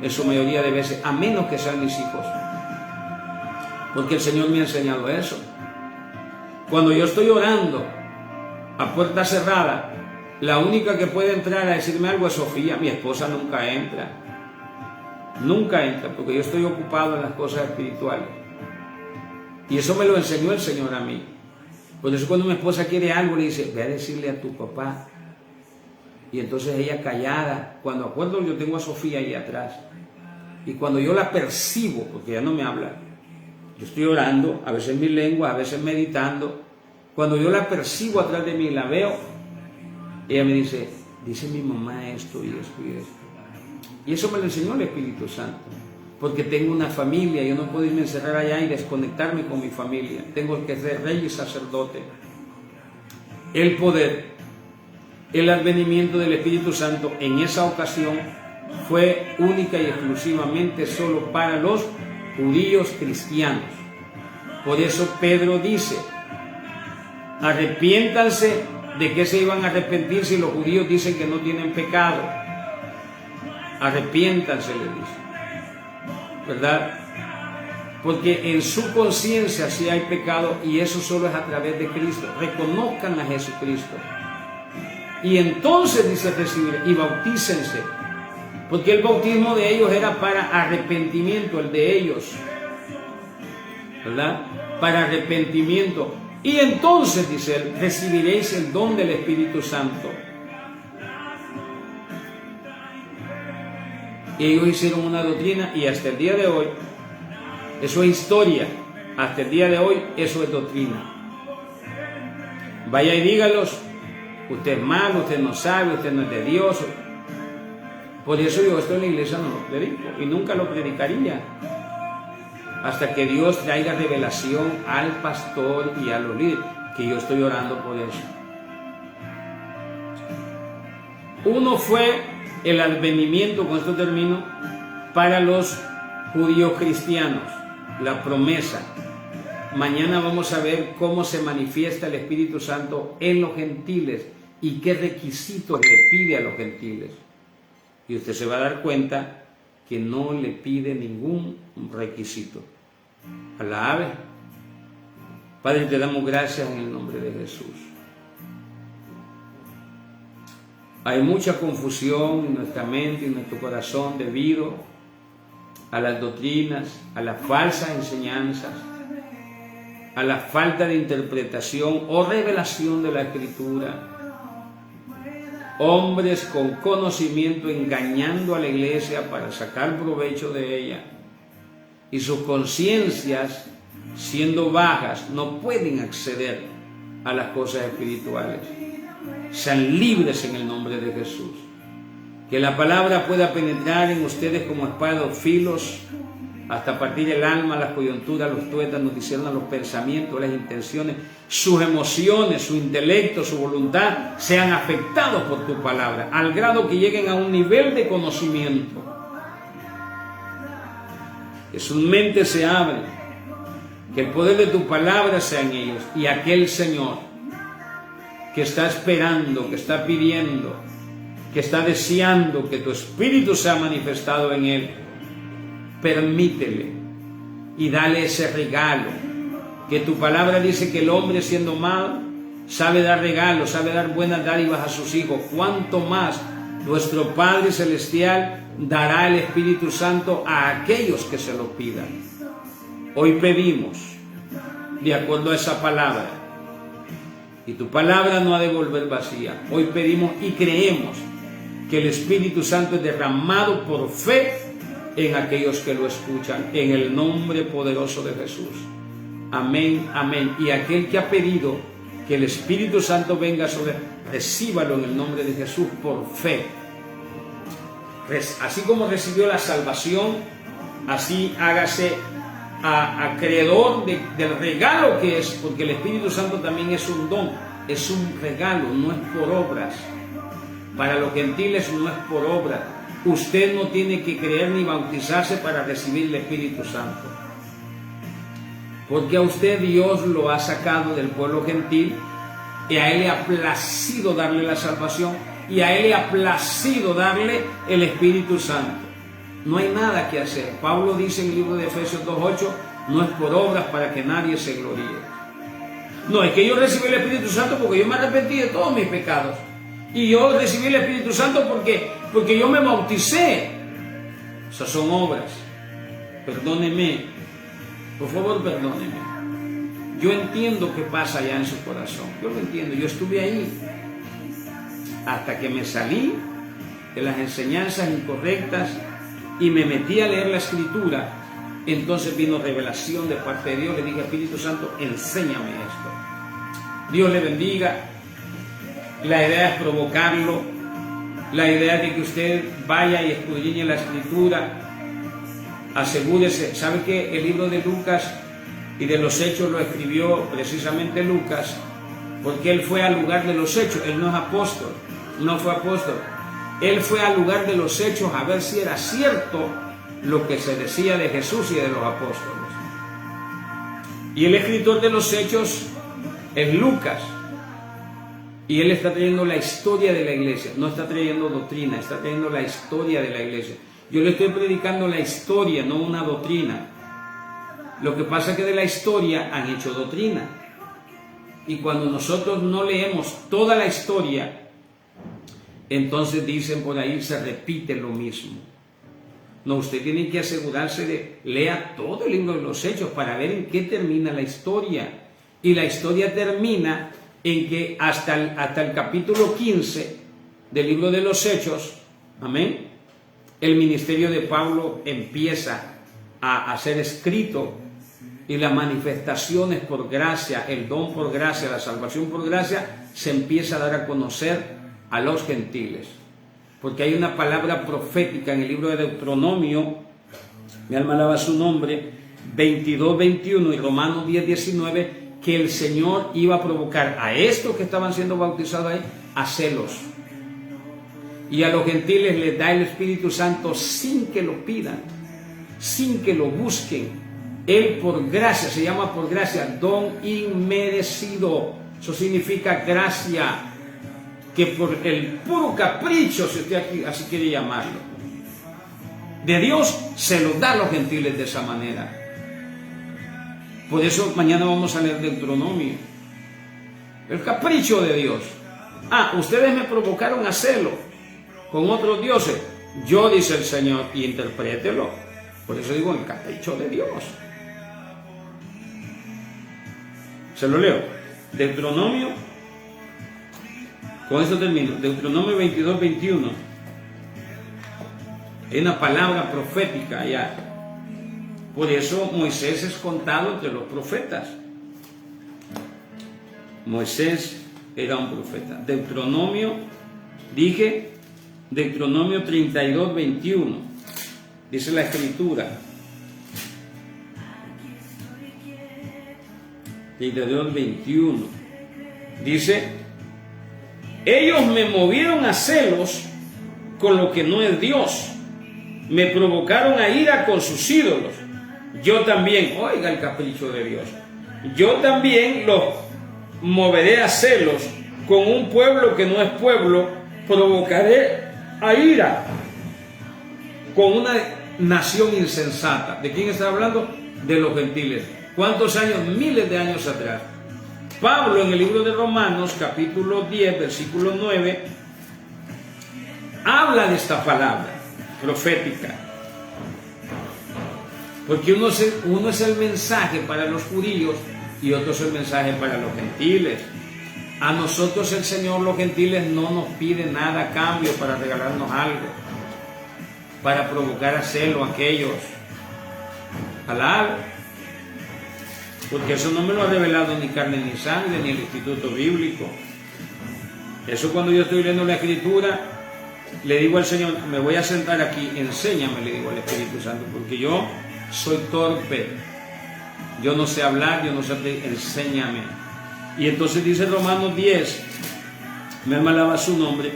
en su mayoría de veces, a menos que sean mis hijos. Porque el Señor me ha enseñado eso. Cuando yo estoy orando a puerta cerrada, la única que puede entrar a decirme algo es Sofía. Mi esposa nunca entra. Nunca entra, porque yo estoy ocupado en las cosas espirituales. Y eso me lo enseñó el Señor a mí. Por eso cuando mi esposa quiere algo, le dice, ve a decirle a tu papá. Y entonces ella callada, cuando acuerdo yo tengo a Sofía ahí atrás. Y cuando yo la percibo, porque ella no me habla, yo estoy orando, a veces en mi lengua, a veces meditando. Cuando yo la percibo atrás de mí, la veo, ella me dice mi mamá esto y esto y esto. Y eso me lo enseñó el Espíritu Santo. Porque tengo una familia, yo no puedo irme a encerrar allá y desconectarme con mi familia. Tengo que ser rey y sacerdote. El poder, el advenimiento del Espíritu Santo en esa ocasión fue única y exclusivamente solo para los judíos cristianos. Por eso Pedro dice, arrepiéntanse. ¿De qué se iban a arrepentir si los judíos dicen que no tienen pecado? Arrepiéntanse, le dice, ¿verdad? Porque en su conciencia sí hay pecado y eso solo es a través de Cristo. Reconozcan a Jesucristo. Y entonces dice recibir y bautícense. Porque el bautismo de ellos era para arrepentimiento, el de ellos, ¿verdad? Para arrepentimiento. Y entonces, dice él, recibiréis el don del Espíritu Santo. Ellos hicieron una doctrina y hasta el día de hoy, eso es historia, hasta el día de hoy eso es doctrina. Vaya y dígalos, usted es malo, usted no sabe, usted no es de Dios. Por eso yo esto en la iglesia no lo predico y nunca lo predicaría. Hasta que Dios traiga revelación al pastor y a los líderes, que yo estoy orando por eso. Uno fue el advenimiento, con esto termino, para los judíos cristianos, la promesa. Mañana vamos a ver cómo se manifiesta el Espíritu Santo en los gentiles y qué requisitos le pide a los gentiles. Y usted se va a dar cuenta que no le pide ningún requisito. Alabe. Padre, te damos gracias en el nombre de Jesús. Hay mucha confusión en nuestra mente y en nuestro corazón debido a las doctrinas, a las falsas enseñanzas, a la falta de interpretación o revelación de la Escritura. Hombres con conocimiento engañando a la iglesia para sacar provecho de ella. Y sus conciencias, siendo bajas, no pueden acceder a las cosas espirituales. Sean libres en el nombre de Jesús. Que la palabra pueda penetrar en ustedes como espada de dos filos, hasta partir el alma, las coyunturas, los tuétanos, disciernan los pensamientos, las intenciones, sus emociones, su intelecto, su voluntad, sean afectados por tu palabra, al grado que lleguen a un nivel de conocimiento. Que su mente se abra, que el poder de tu palabra sea en ellos, y aquel Señor que está esperando, que está pidiendo, que está deseando que tu Espíritu sea manifestado en él, permítele y dale ese regalo, que tu palabra dice que el hombre siendo malo sabe dar regalos, sabe dar buenas dádivas a sus hijos. Cuánto más nuestro Padre Celestial dará el Espíritu Santo a aquellos que se lo pidan. Hoy pedimos, de acuerdo a esa palabra, y tu palabra no ha de volver vacía. Hoy pedimos y creemos que el Espíritu Santo es derramado por fe en aquellos que lo escuchan, en el nombre poderoso de Jesús. Amén, amén. Y aquel que ha pedido que el Espíritu Santo venga sobre él, recíbalo en el nombre de Jesús por fe. Así como recibió la salvación, así hágase acreedor del regalo que es, porque el Espíritu Santo también es un don, es un regalo, no es por obras. Para los gentiles no es por obras. Usted no tiene que creer ni bautizarse para recibir el Espíritu Santo, porque a usted Dios lo ha sacado del pueblo gentil y a él le ha placido darle la salvación y a él le ha placido darle el Espíritu Santo. No hay nada que hacer. Pablo dice en el libro de Efesios 2:8, no es por obras para que nadie se gloríe. No, es que yo recibí el Espíritu Santo porque yo me arrepentí de todos mis pecados. Y yo recibí el Espíritu Santo porque yo me bauticé. Esas son obras. Perdóneme. Por favor, perdóneme. Yo entiendo qué pasa allá en su corazón. Yo lo entiendo. Yo estuve ahí hasta que me salí de las enseñanzas incorrectas y me metí a leer la Escritura. Entonces vino revelación de parte de Dios. Le dije, Espíritu Santo, enséñame esto. Dios le bendiga. La idea es provocarlo. La idea es de que usted vaya y escudriñe la Escritura. Asegúrese. ¿Sabe que el libro de Lucas y de los Hechos lo escribió precisamente Lucas? Porque él fue al lugar de los Hechos. Él no es apóstol. No fue apóstol. Él fue al lugar de los Hechos a ver si era cierto lo que se decía de Jesús y de los apóstoles. Y el escritor de los Hechos es Lucas. Y él está trayendo la historia de la iglesia. No está trayendo doctrina, está trayendo la historia de la iglesia. Yo le estoy predicando la historia, no una doctrina. Lo que pasa es que de la historia han hecho doctrina. Y cuando nosotros no leemos toda la historia, entonces dicen por ahí, se repite lo mismo. No, usted tiene que asegurarse de lea todo el libro de los Hechos para ver en qué termina la historia. Y la historia termina en que hasta el capítulo 15 del libro de los Hechos, amén, el ministerio de Pablo empieza a ser escrito y las manifestaciones por gracia, el don por gracia, la salvación por gracia, se empieza a dar a conocer a los gentiles. Porque hay una palabra profética en el libro de Deuteronomio, mi alma alaba su nombre, 22-21 y Romanos 10-19, que el Señor iba a provocar a estos que estaban siendo bautizados ahí a celos. Y a los gentiles les da el Espíritu Santo sin que lo pidan, sin que lo busquen. Él por gracia, se llama por gracia, don inmerecido. Eso significa gracia, que por el puro capricho, si usted aquí así quiere llamarlo, de Dios se lo da a los gentiles de esa manera. Por eso mañana vamos a leer Deuteronomio. El capricho de Dios. Ustedes me provocaron a celo con otros dioses. Yo, dice el Señor, y interprételo. Por eso digo el capricho de Dios. Se lo leo. Deuteronomio, con esto termino. Deuteronomio 22-21. Hay una palabra profética allá. Por eso Moisés es contado entre los profetas. Moisés era un profeta. Deuteronomio 32-21. Dice la Escritura. 32-21. Dice: ellos me movieron a celos con lo que no es Dios. Me provocaron a ira con sus ídolos. Yo también, oiga el capricho de Dios, yo también los moveré a celos con un pueblo que no es pueblo, provocaré a ira con una nación insensata. ¿De quién está hablando? De los gentiles. ¿Cuántos años? Miles de años atrás. Pablo en el libro de Romanos, capítulo 10, versículo 9, habla de esta palabra profética. Porque uno es el mensaje para los judíos y otro es el mensaje para los gentiles. A nosotros el Señor, los gentiles, no nos pide nada a cambio para regalarnos algo, para provocar a celo a aquellos. Alá, porque eso no me lo ha revelado ni carne ni sangre, ni el Instituto Bíblico. Eso cuando yo estoy leyendo la Escritura, le digo al Señor, me voy a sentar aquí, enséñame, le digo al Espíritu Santo, porque yo soy torpe, yo no sé hablar, yo no sé hablar, enséñame. Y entonces dice Romanos 10, me alaba su nombre,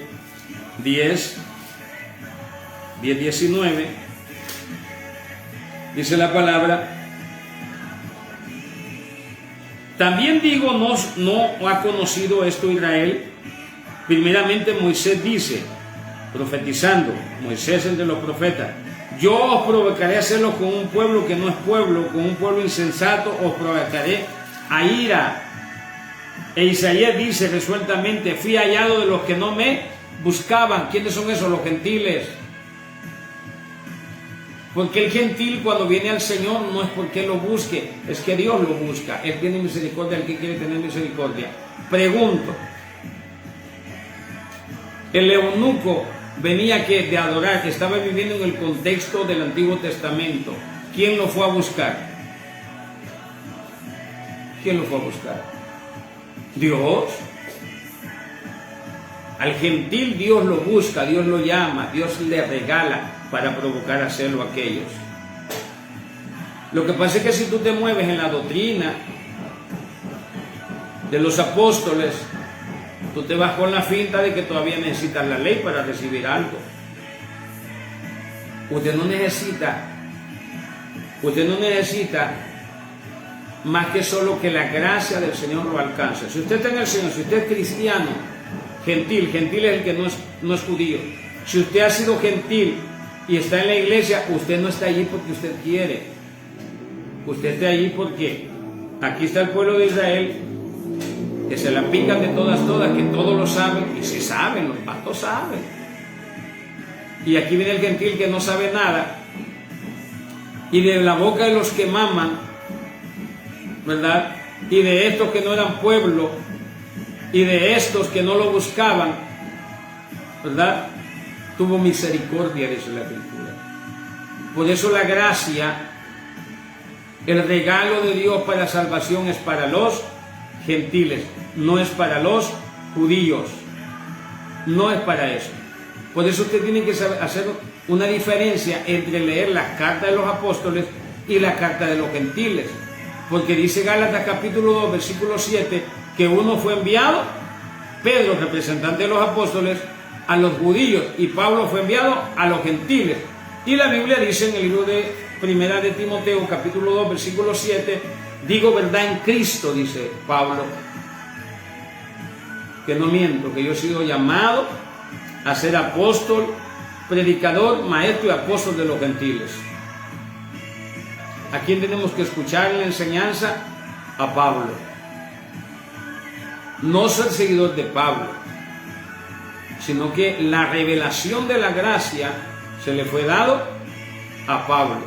10:19, dice la palabra: también digo, no ha conocido esto Israel. Primeramente Moisés dice, profetizando, Moisés entre los profetas: yo os provocaré a hacerlo con un pueblo que no es pueblo, con un pueblo insensato os provocaré a ira. E Isaías dice resueltamente: fui hallado de los que no me buscaban. ¿Quiénes son esos? Los gentiles. Porque el gentil cuando viene al Señor no es porque lo busque, es que Dios lo busca. Él tiene misericordia al que quiere tener misericordia. Pregunto, el eunuco venía de adorar, que estaba viviendo en el contexto del Antiguo Testamento. ¿Quién lo fue a buscar? ¿Quién lo fue a buscar? Dios. Al gentil Dios lo busca, Dios lo llama, Dios le regala para provocar a hacerlo a aquellos. Lo que pasa es que si tú te mueves en la doctrina de los apóstoles, tú te vas con la finta de que todavía necesitas la ley para recibir algo. Usted no necesita más que solo que la gracia del Señor lo alcance. Si usted está en el Señor, si usted es cristiano, gentil es el que no es judío. Si usted ha sido gentil y está en la iglesia, usted no está allí porque usted quiere. Usted está allí porque aquí está el pueblo de Israel, que se la pican de todas, que todos lo saben, y si saben, los patos saben. Y aquí viene el gentil que no sabe nada, y de la boca de los que maman, ¿verdad? Y de estos que no eran pueblo, y de estos que no lo buscaban, ¿verdad? Tuvo misericordia, dice la Escritura. Por eso la gracia, el regalo de Dios para la salvación es para los gentiles, no es para los judíos, no es para eso. Por eso usted tiene que saber hacer una diferencia entre leer la carta de los apóstoles y la carta de los gentiles, porque dice Gálatas capítulo 2 versículo 7 que uno fue enviado, Pedro, representante de los apóstoles, a los judíos, y Pablo fue enviado a los gentiles. Y la Biblia dice en el libro de Primera de Timoteo capítulo 2 versículo 7, digo verdad en Cristo, dice Pablo, que no miento, que yo he sido llamado a ser apóstol, predicador, maestro y apóstol de los gentiles. ¿A quién tenemos que escuchar en la enseñanza? A Pablo. No ser seguidor de Pablo, sino que la revelación de la gracia se le fue dado a Pablo.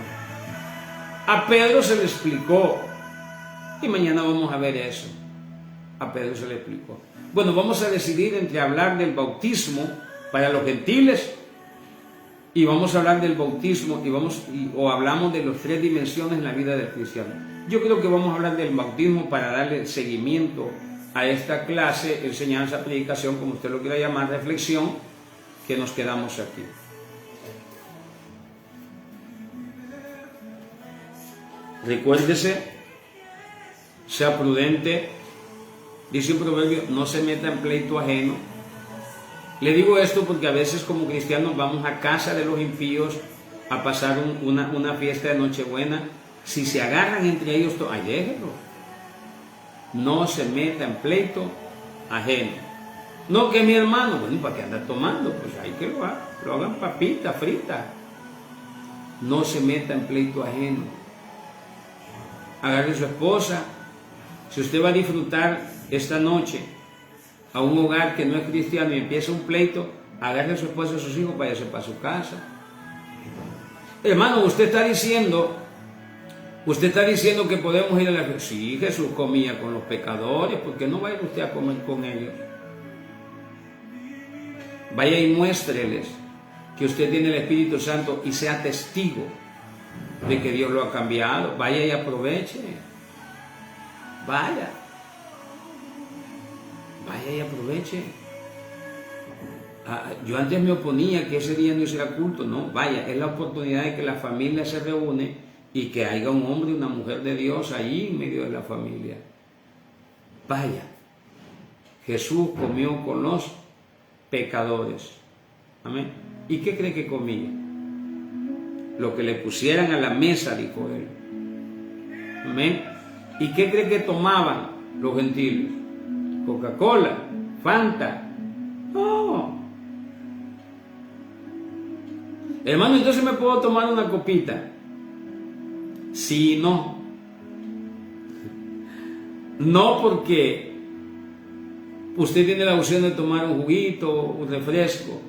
A Pedro se le explicó, y mañana vamos a ver eso. A Pedro se le explicó. Bueno, vamos a decidir entre hablar del bautismo para los gentiles y vamos a hablar del bautismo o hablamos de las tres dimensiones en la vida del cristiano. Yo creo que vamos a hablar del bautismo para darle seguimiento a esta clase, enseñanza, predicación, como usted lo quiera llamar, reflexión, que nos quedamos aquí. Recuérdese, sea prudente, dice un proverbio, no se meta en pleito ajeno. Le digo esto porque a veces como cristianos vamos a casa de los impíos a pasar una fiesta de Nochebuena. Si se agarran entre ellos, déjenlo. No se meta en pleito ajeno. No que mi hermano, bueno, ¿para qué anda tomando? Pues hay que lo hagan papita, frita. No se meta en pleito ajeno. Agarre a su esposa. Si usted va a disfrutar esta noche a un hogar que no es cristiano y empieza un pleito, agarre a su esposa y a sus hijos, váyase para su casa. Hermano, usted está diciendo que podemos ir a la fiesta. Sí, Jesús comía con los pecadores, ¿por qué no vaya usted a comer con ellos? Vaya y muéstreles que usted tiene el Espíritu Santo y sea testigo de que Dios lo ha cambiado. Vaya y aproveche. Vaya y aproveche. Yo antes me oponía que ese día no hiciera culto. No, vaya, es la oportunidad de que la familia se reúne y que haya un hombre y una mujer de Dios ahí en medio de la familia. Vaya, Jesús comió con los pecadores. Amén. ¿Y qué cree que comía? Lo que le pusieran a la mesa, dijo él. Amén. ¿Y qué cree que tomaban los gentiles? Coca-Cola, Fanta. No. Hermano, entonces me puedo tomar una copita. Sí, no. No, porque usted tiene la opción de tomar un juguito, un refresco.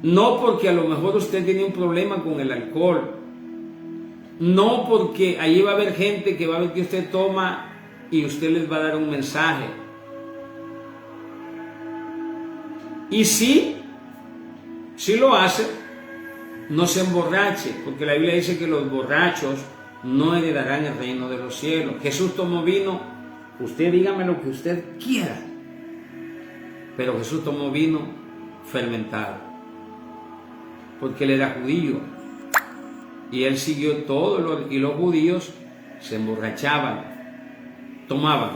No porque a lo mejor usted tiene un problema con el alcohol. No porque ahí va a haber gente que va a ver que usted toma y usted les va a dar un mensaje. Y si lo hace, no se emborrache, porque la Biblia dice que los borrachos no heredarán el reino de los cielos. Jesús tomó vino, usted dígame lo que usted quiera, pero Jesús tomó vino fermentado, porque él era judío, y él siguió todo, y los judíos se emborrachaban, tomaban.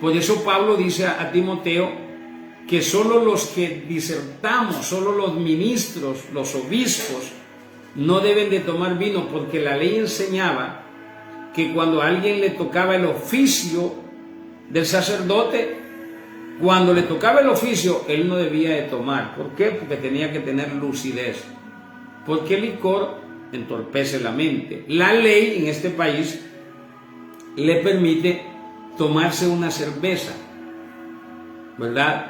Por eso Pablo dice a Timoteo que solo los que disertamos, solo los ministros, los obispos, no deben de tomar vino, porque la ley enseñaba que cuando a alguien le tocaba el oficio del sacerdote, cuando le tocaba el oficio, él no debía de tomar. ¿Por qué? Porque tenía que tener lucidez, porque el licor entorpece la mente. La ley en este país le permite tomarse una cerveza, ¿verdad?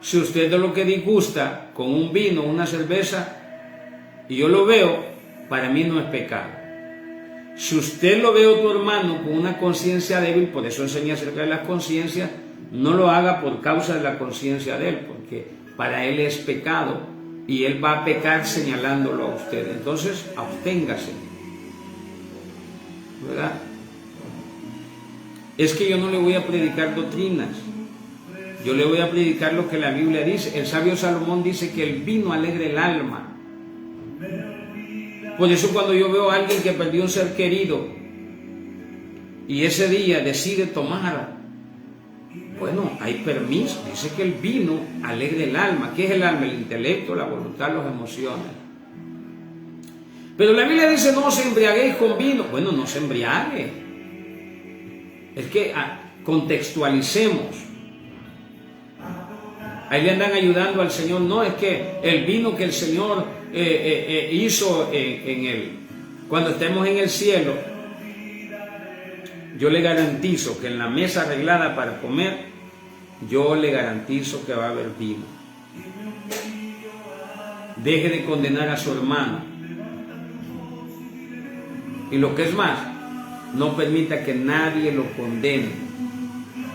Si usted de lo que disgusta con un vino, una cerveza, y yo lo veo, para mí no es pecado. Si usted lo ve a tu hermano con una conciencia débil, por eso enseña acerca de las conciencias, no lo haga por causa de la conciencia de él, porque para él es pecado y él va a pecar señalándolo a usted. Entonces, absténgase, ¿verdad? Es que yo no le voy a predicar doctrinas, yo le voy a predicar lo que la Biblia dice. El sabio Salomón dice que el vino alegra el alma. Por eso cuando yo veo a alguien que perdió un ser querido y ese día decide tomar, bueno, hay permiso. Dice que el vino alegra el alma. ¿Qué es el alma? El intelecto, la voluntad, las emociones. Pero la Biblia dice: no os embriaguéis con vino. Bueno, no se embriague. Es que contextualicemos. Ahí le andan ayudando al Señor. No, es que el vino que el Señor hizo cuando estemos en el cielo, yo le garantizo que en la mesa arreglada para comer, yo le garantizo que va a haber vino. Deje de condenar a su hermano. Y lo que es más, no permita que nadie lo condene,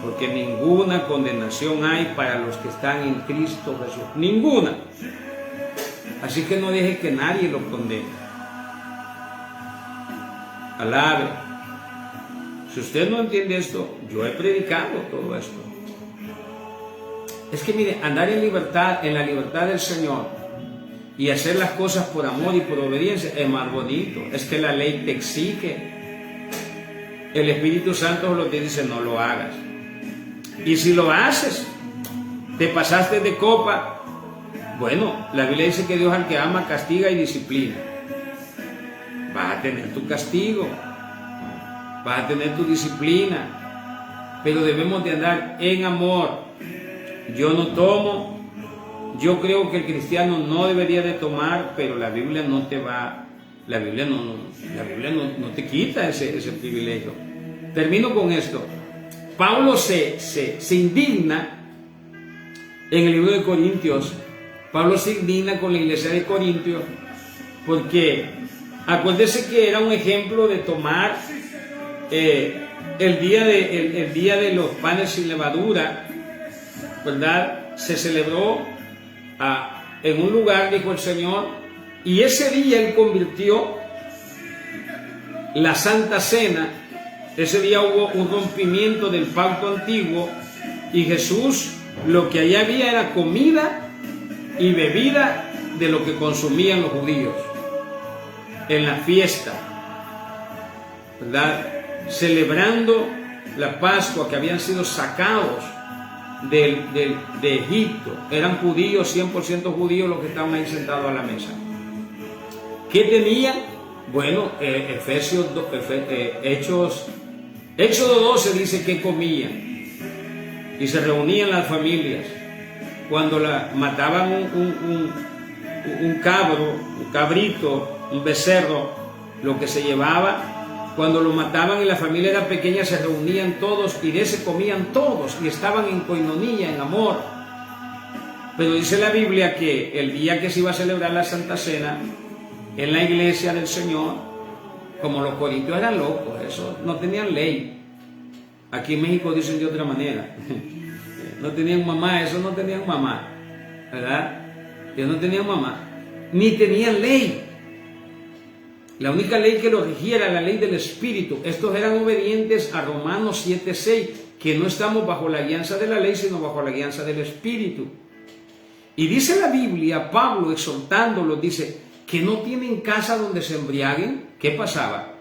porque ninguna condenación hay para los que están en Cristo Jesús. Ninguna. Así que no deje que nadie lo condene. Alabe. Si usted no entiende esto, yo he predicado todo esto. Es que mire, andar en libertad, en la libertad del Señor, y hacer las cosas por amor y por obediencia es más bonito. Es que la ley te exige. El Espíritu Santo es lo que dice: no lo hagas. Y si lo haces, te pasaste de copa. Bueno, la Biblia dice que Dios al que ama castiga y disciplina. Vas a tener tu castigo, vas a tener tu disciplina, pero debemos de andar en amor. Yo no tomo, yo creo que el cristiano no debería de tomar, pero la Biblia no te va, la Biblia no te quita ese privilegio. Termino con esto. Pablo se indigna en el libro de Corintios. Pablo se indigna con la iglesia de Corintios porque acuérdese que era un ejemplo de tomar el día de los panes sin levadura, ¿verdad? Se celebró en un lugar, dijo el Señor, y ese día Él convirtió la Santa Cena. Ese día hubo un rompimiento del pacto antiguo y Jesús, lo que allá había era comida y bebida de lo que consumían los judíos en la fiesta, ¿verdad? Celebrando la Pascua, que habían sido sacados de Egipto. Éxodo judíos, 100% judíos los que estaban ahí sentados a la mesa. ¿Qué tenían? Bueno, Éxodo 12 dice que comían y se reunían las familias. Cuando mataban un cabrito, un becerro, lo que se llevaba, cuando lo mataban y la familia era pequeña, se reunían todos y de ese comían todos y estaban en coinonía, en amor. Pero dice la Biblia que el día que se iba a celebrar la Santa Cena en la iglesia del Señor, como los corintios eran locos, eso no tenían ley. Aquí en México dicen de otra manera. No tenían mamá, eso no tenían mamá, ¿verdad? Ellos no tenían mamá, ni tenían ley. La única ley que los regía era la ley del Espíritu. Estos eran obedientes a Romanos 7:6, que no estamos bajo la guianza de la ley, sino bajo la guianza del Espíritu. Y dice la Biblia, Pablo exhortándolos, dice que no tienen casa donde se embriaguen. ¿Qué pasaba?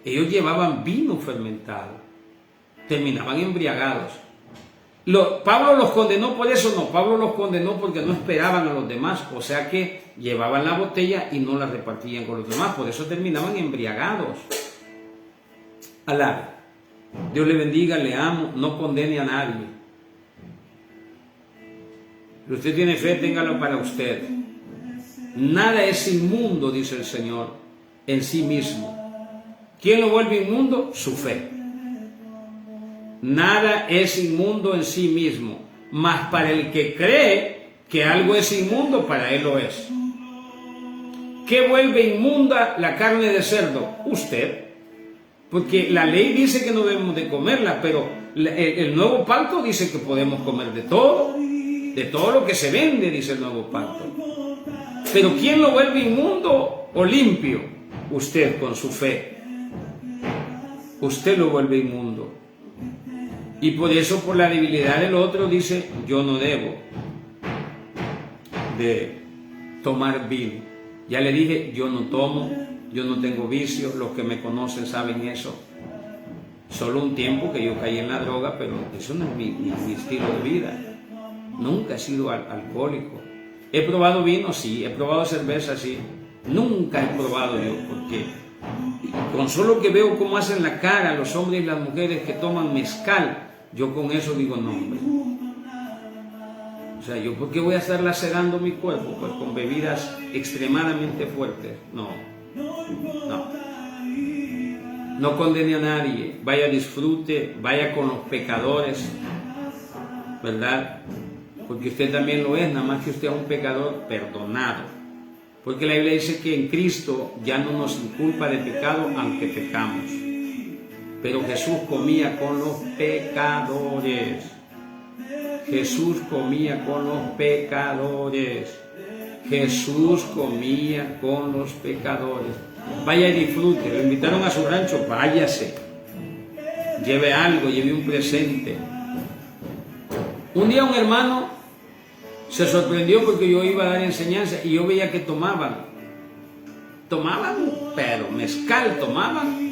Ellos llevaban vino fermentado, terminaban embriagados. Pablo los condenó por eso, no, Pablo los condenó porque no esperaban a los demás, o sea que llevaban la botella y no la repartían con los demás, por eso terminaban embriagados. Alá, Dios le bendiga, le amo, no condene a nadie. Si usted tiene fe, téngalo para usted. Nada es inmundo, dice el Señor, en sí mismo. ¿Quién lo vuelve inmundo? Su fe. Nada es inmundo en sí mismo, mas para el que cree que algo es inmundo, para él lo es. ¿Qué vuelve inmunda la carne de cerdo? Usted. Porque la ley dice que no debemos de comerla, pero el nuevo pacto dice que podemos comer de todo lo que se vende, dice el nuevo pacto. Pero ¿quién lo vuelve inmundo o limpio? Usted con su fe. Usted lo vuelve inmundo. Y por eso, por la debilidad del otro, dice, yo no debo de tomar vino. Ya le dije, yo no tomo, yo no tengo vicio, los que me conocen saben eso. Solo un tiempo que yo caí en la droga, pero eso no es mi estilo de vida. Nunca he sido alcohólico. ¿He probado vino? Sí. ¿He probado cerveza? Sí. Nunca he probado yo, porque con solo que veo cómo hacen la cara los hombres y las mujeres que toman mezcal, yo con eso digo, no, hombre. O sea, ¿yo por qué voy a estar lacerando mi cuerpo? Pues con bebidas extremadamente fuertes. No. No condene a nadie. Vaya, disfrute, vaya con los pecadores, ¿verdad? Porque usted también lo es, nada más que usted es un pecador perdonado. Porque la Biblia dice que en Cristo ya no nos inculpa de pecado, aunque pecamos. Pero Jesús comía con los pecadores. Jesús comía con los pecadores. Jesús comía con los pecadores. Vaya y disfrute. Lo invitaron a su rancho, váyase. Lleve algo, lleve un presente. Un día un hermano se sorprendió porque yo iba a dar enseñanza y yo veía que tomaban, pero mezcal tomaban.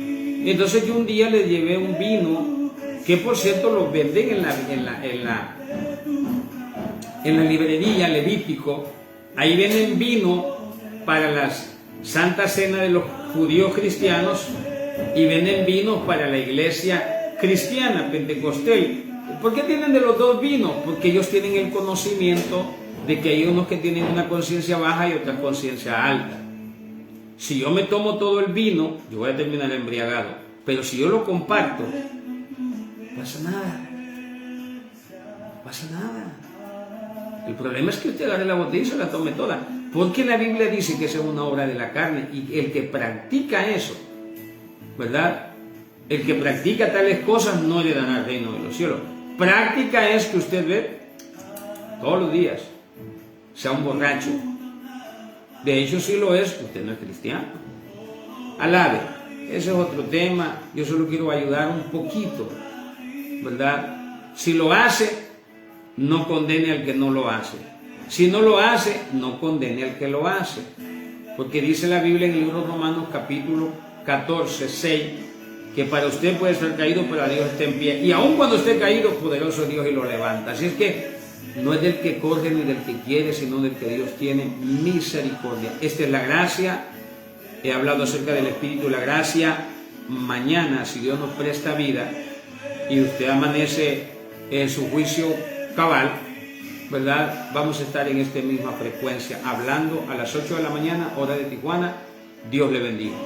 Entonces yo un día les llevé un vino que, por cierto, lo venden en la librería Levítico. Ahí venden vino para las Santa Cena de los judíos cristianos y venden vino para la iglesia cristiana pentecostal. ¿Por qué tienen de los dos vinos? Porque ellos tienen el conocimiento de que hay unos que tienen una conciencia baja y otra conciencia alta. Si yo me tomo todo el vino, yo voy a terminar embriagado. Pero si yo lo comparto, no pasa nada. No pasa nada. El problema es que usted agarre la botella y se la tome toda. Porque la Biblia dice que esa es una obra de la carne. Y el que practica eso, ¿verdad? El que practica tales cosas no heredará el reino de los cielos. Práctica es que usted ve todos los días, sea un borracho. De hecho, si lo es, usted no es cristiano. Alabe, ese es otro tema. Yo solo quiero ayudar un poquito, ¿verdad? Si lo hace, no condene al que no lo hace. Si no lo hace, no condene al que lo hace. Porque dice la Biblia en el libro de Romanos capítulo 14, 6, que para usted puede estar caído, pero a Dios está en pie. Y aun cuando esté caído, poderoso Dios y lo levanta. Así es que no es del que corre ni del que quiere, sino del que Dios tiene misericordia. Esta es la gracia. He hablado acerca del Espíritu de la gracia. Mañana, si Dios nos presta vida y usted amanece en su juicio cabal, ¿verdad? Vamos a estar en esta misma frecuencia, hablando a las 8 de la mañana, hora de Tijuana. Dios le bendiga.